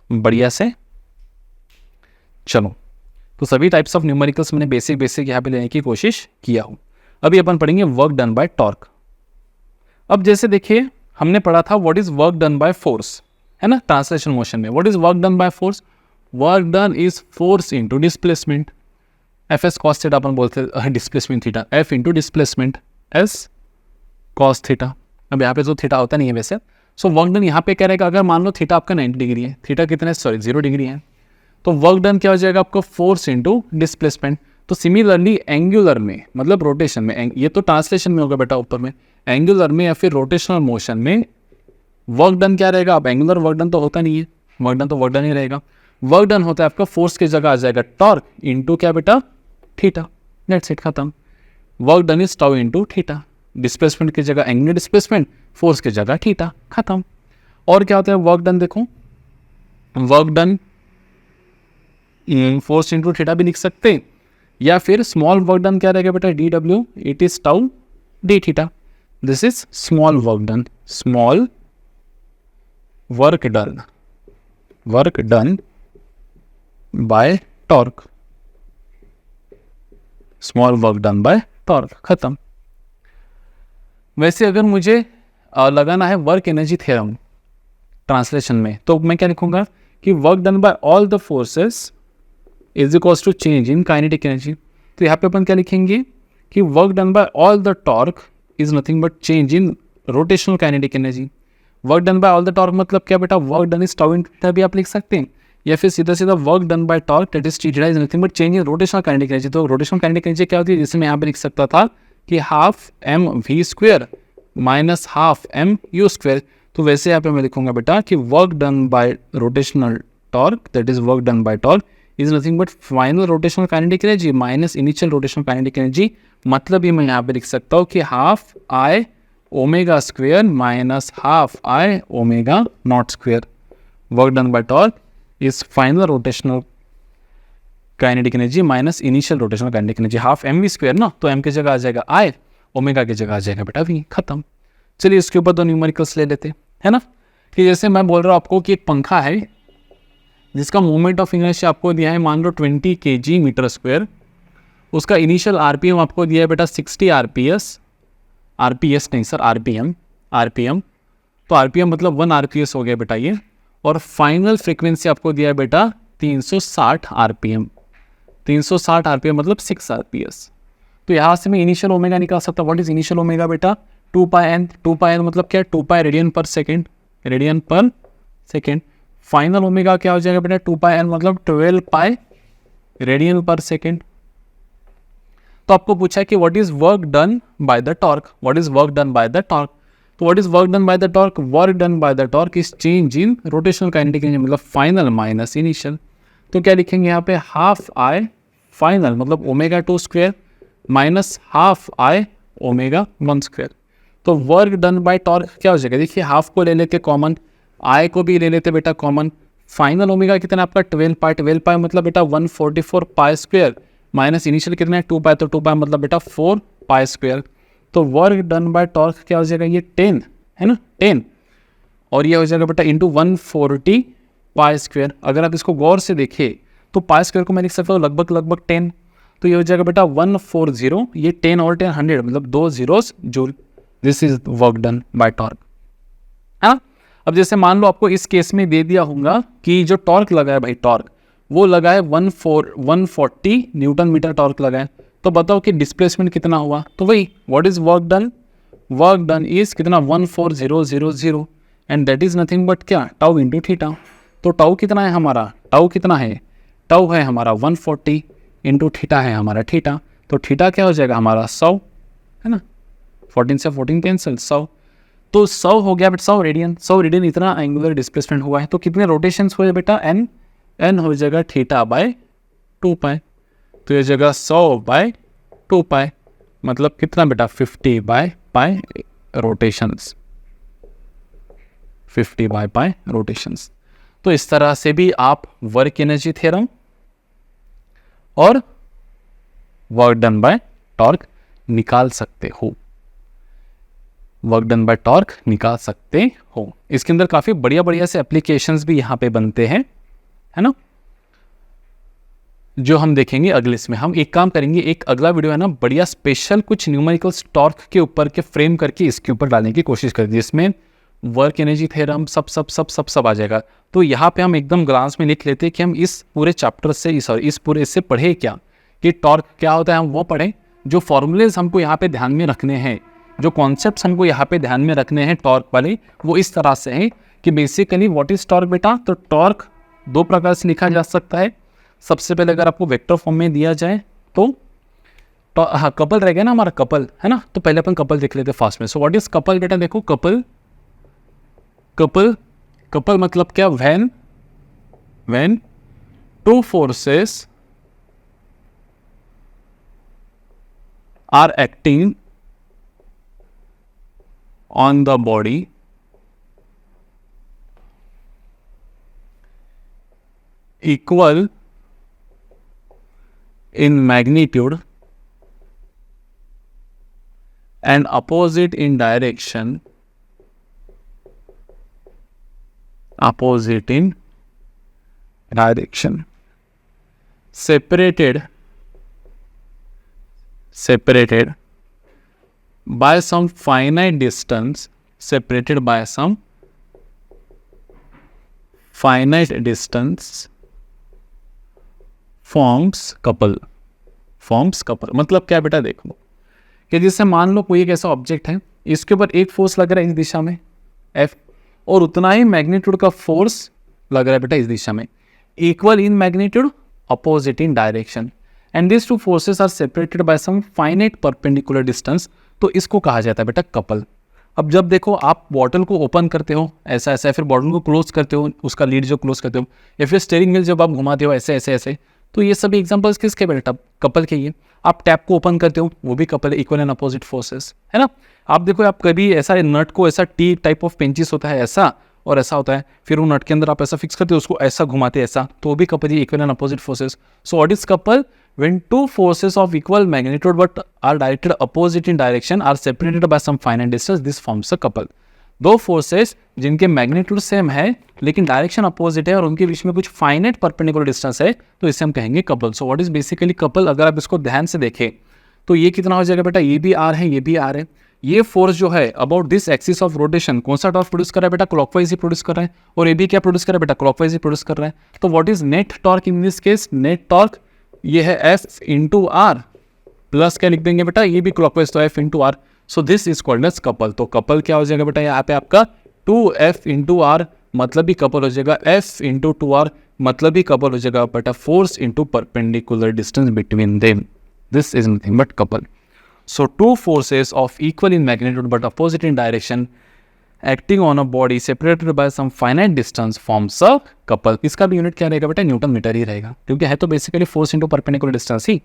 बढ़िया से। चलो तो सभी टाइप्स ऑफ न्यूमेरिकल्स मैंने बेसिक यहाँ पे लेने की कोशिश किया हूँ। अभी अपन पढ़ेंगे वर्क डन बाय टॉर्क। अब जैसे देखिए हमने पढ़ा था what is work done by force, है ना, ट्रांसलेशन मोशन में what is work done by force, work done is force into displacement, F S cos theta अपन बोलते हैं displacement theta, F into displacement S cos theta. अब यहाँ पे तो थीटा होता नहीं है वैसे, सो वर्क डन यहाँ पे क्या रहेगा, अगर मान लो थीटा आपका 90 डिग्री है, थीटा कितना है 0 डिग्री है, तो वर्क डन क्या हो जाएगा आपको फोर्स इंटू डिस्प्लेसमेंट। तो सिमिलरली एंगुलर में मतलब रोटेशन में, ये तो ट्रांसलेशन में होगा बेटा ऊपर में, एंगुलर में या फिर रोटेशनल मोशन में वर्क डन क्या रहेगा, अब एंगुलर वर्क डन तो होता नहीं है, वर्क डन तो वर्क डन ही रहेगा, वर्क डन होता है आपका फोर्स की जगह आ जाएगा टॉर्क इंटू क्या बेटा थीटा, दैट्स इट, खत्म। Work done is tau into theta, displacement की जगह एंगुलर डिस्प्लेसमेंट, फोर्स की जगह थीटा, खत्म। और क्या होता है वर्क डन, देखो work done force into theta भी लिख सकते हैं, या फिर स्मॉल वर्क डन क्या रहेगा बेटा D W, it is tau D theta, this is small work done, small work done by torque, small work done by torque, खत्म। वैसे अगर मुझे लगाना है वर्क एनर्जी थ्योरम ट्रांसलेशन में, तो मैं क्या लिखूंगा कि work done by all the forces is equals to change in kinetic energy. तो यहाँ पे अपन क्या लिखेंगे कि work done by all the torque is nothing but change in rotational kinetic energy. Work done by all the torque मतलब क्या बेटा, work done is tau in theta भी आप लिख सकते हैं, या फिर सीधा सीधा work done by torque that is theta is nothing but change in rotational kinetic energy. तो रोटेशनल काइनेटिक एनर्जी क्या होती है, जिसमें यहाँ पे लिख सकता था कि half M V square minus half M U square. तो वैसे यहाँ पे मैं लिखूंगा बेटा कि work done by rotational torque that is work done by torque is nothing but final rotational kinetic energy minus initial rotational kinetic energy. मतलब ये मैं यहाँ पे लिख सकता हूँ कि half I omega square minus half I omega not square. Work done by torque is final rotational kinetic energy minus initial rotational kinetic energy, half M V square ना, तो एम की जगह आ जाएगा आई, ओमेगा की जगह आ जाएगा बेटा वी, खत्म। चलिए इसके ऊपर दो न्यूमेरिकल्स ले लेते हैं, है ना, कि जैसे मैं बोल रहा हूँ आपको कि एक पंखा है, जिसका मोमेंट ऑफ इनर्शिया आपको दिया है मान लो 20 kg मीटर स्क्वायर, उसका इनिशियल आरपीएम आपको दिया है बेटा 60 आरपीएस नहीं सर आरपीएम, तो आरपीएम मतलब 1 आरपीएस हो गया बेटा ये, और फाइनल फ्रीक्वेंसी आपको दिया है बेटा 360 आरपीएम, 360 आरपीएम मतलब 6 आरपीएस। तो यहाँ से मैं इनिशियल ओमेगा निकाल सकता हूँ। व्हाट इज इनिशियल ओमेगा बेटा 2πn, 2πn मतलब क्या 2π रेडियन पर सेकेंड। फाइनल ओमेगा क्या हो जाएगा बेटा 2πn मतलब 12π रेडियन पर सेकेंड। तो आपको पूछा है कि what is work done by the torque, तो what is work done by the torque, work done by the torque is change in rotational kinetic energy मतलब फाइनल माइनस इनिशियल। तो क्या लिखेंगे यहाँ पे हाफ आई फाइनल मतलब omega 2 square minus half I omega 1 square. तो वर्क डन बाय टॉर्क क्या हो जाएगा, देखिए हाफ को ले लेते कॉमन, आई को भी ले लेते बेटा कॉमन, फाइनल ओमेगा कितना आपका 12π मतलब बेटा 144 पाई स्क्वायर माइनस इनिशियल कितना है 2π, तो 2π मतलब बेटा 4 पाई स्क्वायर। तो वर्क डन बाय टॉर्क क्या हो जाएगा, ये 10 है ना 10, और ये हो जाएगा बेटा इंटू 140 पाई स्क्वायर। अगर आप इसको गौर से देखिए तो पाई स्क्वायर को मैं लिख सकता हूँ लगभग 10, तो ये हो जाएगा बेटा 140, ये 10 और 10 100 मतलब 2 zeros joule. This is work done by torque है ना। अब जैसे मान लो आपको इस केस में दे दिया होगा कि जो टॉर्क लगा है भाई टॉर्क वो लगा है 140 न्यूटन मीटर टॉर्क लगा है, तो बताओ कि डिस्प्लेसमेंट कितना हुआ। तो वही what is work done is कितना 14000 and that is nothing but क्या टाउ इंटू थीटा। तो टाउ कितना है हमारा, टाउ है हमारा 140 इंटू थीटा है हमारा थीटा, तो थीटा क्या हो जाएगा हमारा 100 है ना, 14 से 14 कैंसिल 100, तो 100 हो गया बेटा 100 रेडियन इतना एंगुलर डिस्प्लेसमेंट हुआ है। तो कितने रोटेशंस हुए बेटा एन हो जाएगा थीटा बाय 2π, तो ये जगह 100/2π मतलब कितना बेटा 50/π रोटेशंस, 50/π रोटेशंस। तो इस तरह से भी आप वर्क एनर्जी थ्योरम और वर्क डन बाय टॉर्क निकाल सकते हो, इसके अंदर काफ़ी बढ़िया से एप्लीकेशंस भी यहाँ पे बनते हैं है ना, जो हम देखेंगे अगले इसमें। हम एक काम करेंगे, एक अगला वीडियो है ना बढ़िया स्पेशल कुछ न्यूमेरिकल्स टॉर्क के ऊपर के फ्रेम करके इसके ऊपर डालने की कोशिश करेंगे, जिसमें वर्क एनर्जी थ्योरम सब आ जाएगा। तो यहाँ पे हम एकदम ग्लांस में लिख लेते हैं कि हम इस पूरे चैप्टर से इस पूरे इससे पढ़े क्या, कि टॉर्क क्या होता है हम वो पढ़ें, जो फॉर्मूलेज हमको यहाँ पे ध्यान में रखने हैं, जो कॉन्सेप्ट्स हमको यहाँ पे ध्यान में रखने हैं टॉर्क वाले, वो इस तरह से हैं कि बेसिकली व्हाट इज टॉर्क बेटा। तो टॉर्क 2 प्रकार से लिखा जा सकता है। सबसे पहले अगर आपको वेक्टर फॉर्म में दिया जाए तो हाँ कपल रहेगा ना हमारा, कपल है ना, तो पहले अपन कपल देख लेते फास्ट में। सो व्हाट इज कपल बेटा, देखो कपल मतलब क्या, when 2 forces are acting on the body equal in magnitude and opposite in direction, separated by some finite distance, forms couple। मतलब क्या बेटा, देखो कि जैसे मान लो कोई एक ऐसा ऑब्जेक्ट है, इसके ऊपर एक फोर्स लग रहा है इस दिशा में F, और उतना ही मैग्नीट्यूड का फोर्स लग रहा है बेटा इस दिशा में, equal in magnitude opposite in direction, and this 2 forces are separated by some finite perpendicular distance, तो इसको कहा जाता है बेटा कपल। अब जब देखो आप बॉटल को ओपन करते हो ऐसा फिर बॉटल को क्लोज करते हो, उसका लीड जो क्लोज करते हो, या फिर स्टीयरिंग व्हील जब आप घुमाते हो ऐसे, तो ये सभी एग्जांपल्स किसके बेटा, कपल के। ये आप टैप को ओपन करते हो वो भी couple, equal and opposite forces है ना। आप देखो आप कभी ऐसा नट को ऐसा टी टाइप ऑफ पेंचिस होता है ऐसा और ऐसा होता है, फिर वो नट के अंदर आप ऐसा फिक्स करते हो उसको ऐसा घुमाते ऐसा, तो वो भी couple, equal and opposite forces. So what is couple, when 2 forces of equal magnitude but are directed opposite in direction are separated by some finite distance, this forms a couple। दो फोर्सेस जिनके मैग्नीट्यूड सेम है लेकिन डायरेक्शन अपोजिट है और उनके बीच में कुछ फाइनाइट परपेंडिकुलर डिस्टेंस है, तो इसे हम कहेंगे couple. So what is basically couple? अगर आप इसको ध्यान से देखें तो ये कितना हो जाएगा बेटा, ये भी आर है, ये भी आर है। ये फोर्स जो है about this axis of rotation कौन सा टॉर्क प्रोड्यूस कर रहा है बेटा? क्लॉकवाइज ही प्रोड्यूस कर रहा है। और ये भी क्या प्रोड्यूस कर रहा है बेटा? क्लॉकवाइज ही प्रोड्यूस कर रहा है। तो what is net torque in this case? Net torque ये है एफ इंटू आर प्लस क्या लिख देंगे बेटा, ये भी क्लॉकवाइज, तो F into R. So this is called as couple. तो कपल क्या हो जाएगा बेटा, यहाँ पे आपका 2F इंटू आर मतलब भी कपल हो जाएगा, F इंटू 2R मतलब भी कपल हो जाएगा बेटा, force into perpendicular distance between them, this is nothing but couple. So two forces of equal in magnitude but opposite in direction acting on a body separated by some finite distance forms a couple। इसका भी यूनिट क्या रहेगा बेटा? न्यूटन मीटर ही रहेगा, क्योंकि है तो basically force into perpendicular distance ही,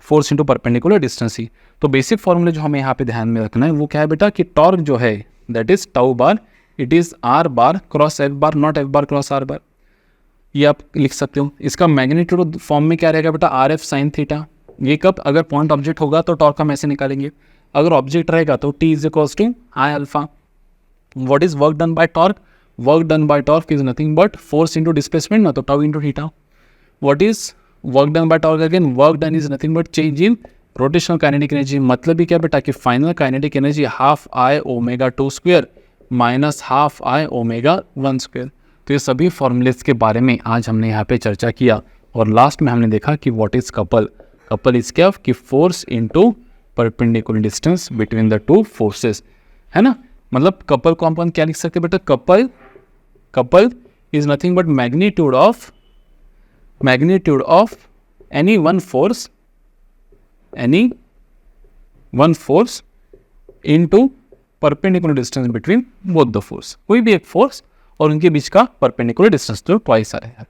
फोर्स इंटू परपेंडिकुलर डिस्टेंस ही। तो बेसिक फॉर्मूले जो हमें यहाँ पे ध्यान में रखना है वो क्या है बेटा कि टॉर्क जो है that is tau bar, it is are bar cross F bar, not F bar cross R बार, ये आप लिख सकते हो। इसका मैग्नीट्यूड फॉर्म में क्या रहेगा बेटा? R F sine theta. ये कब? अगर पॉइंट ऑब्जेक्ट होगा तो टॉर्क हम ऐसे निकालेंगे, अगर ऑब्जेक्ट रहेगा तो T is equals to I alpha. What is work done by torque? Work done by torque is nothing but force into displacement ना, तो tau into theta. What is work done by torque? Again work done is nothing but change in rotational kinetic energy. मतलब भी क्या बेटा कि final kinetic energy half I omega 2 square minus half I omega 1 square. तो ये सभी फॉर्मूलेस के बारे में आज हमने यहाँ पे चर्चा किया और लास्ट में हमने देखा कि what is couple. Couple is क्या कि force into perpendicular distance between the two forces, है ना। मतलब कपल को अपन क्या लिख सकते हैं बेटा? Couple is nothing but magnitude of any one force into perpendicular distance between both the force. कोई भी एक फोर्स और उनके बीच का परपेंडिकुलर डिस्टेंस तो ट्वाइस आ रहा है।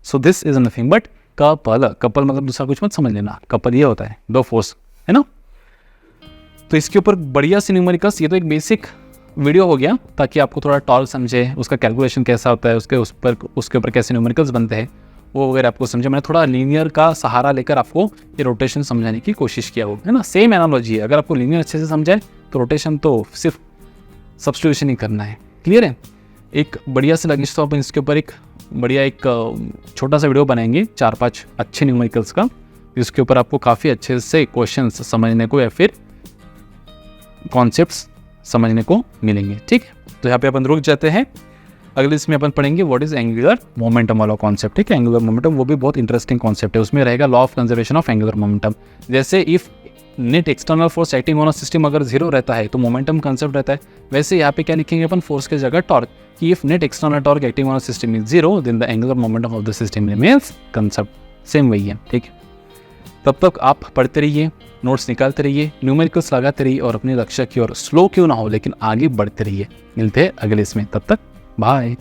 सो this is nothing but couple. Couple मतलब दूसरा कुछ मत समझ लेना, कपल ये होता है दो फोर्स, है ना। तो इसके ऊपर बढ़िया सी न्यूमेरिकल्स, ये तो एक बेसिक वीडियो हो गया ताकि आपको थोड़ा टॉर्क समझे, उसका कैलकुलेशन कैसा होता है, उसके ऊपर कैसे न्यूमेरिकल्स बनते हैं वो वगैरह आपको समझे। मैंने थोड़ा लीनियर का सहारा लेकर आपको ये रोटेशन समझाने की कोशिश किया हो, है ना। सेम एनालॉजी है, अगर आपको लीनियर अच्छे से समझाए तो रोटेशन तो सिर्फ सब्स्टिट्यूशन ही करना है। क्लियर है? एक बढ़िया से लगी तो अपन इसके ऊपर एक बढ़िया एक छोटा सा वीडियो बनाएंगे 4-5 अच्छे न्यूमेरिकल्स का, जिसके ऊपर आपको काफ़ी अच्छे से क्वेश्चंस समझने को या फिर कॉन्सेप्ट्स समझने को मिलेंगे। ठीक है, तो यहाँ पे अपन रुक जाते हैं। अगले इसमें अपन पढ़ेंगे व्हाट इज एंगुलर मोमेंटम वाला कॉन्सेप्ट। ठीक है, एंगुलर मोमेंटम वो भी बहुत इंटरेस्टिंग कॉन्सेप्ट है। उसमें रहेगा law of conservation of angular momentum. जैसे if net external force acting on a system अगर 0 रहता है तो मोमेंटम कंसेप्ट रहता है, वैसे यहाँ पे क्या लिखेंगे अपन फोर्स के जगह टॉर्क, कि if net external torque acting on a system is 0 then the angular momentum of the system remains concept. Same वही है। ठीक है, तब तक आप पढ़ते रहिए, नोट्स निकालते रहिए, न्यूमेरिकल्स लगाते रहिए और अपने लक्ष्य की ओर स्लो क्यों ना हो लेकिन आगे बढ़ते रहिए। मिलते हैं अगले इसमें, तब तक बाय।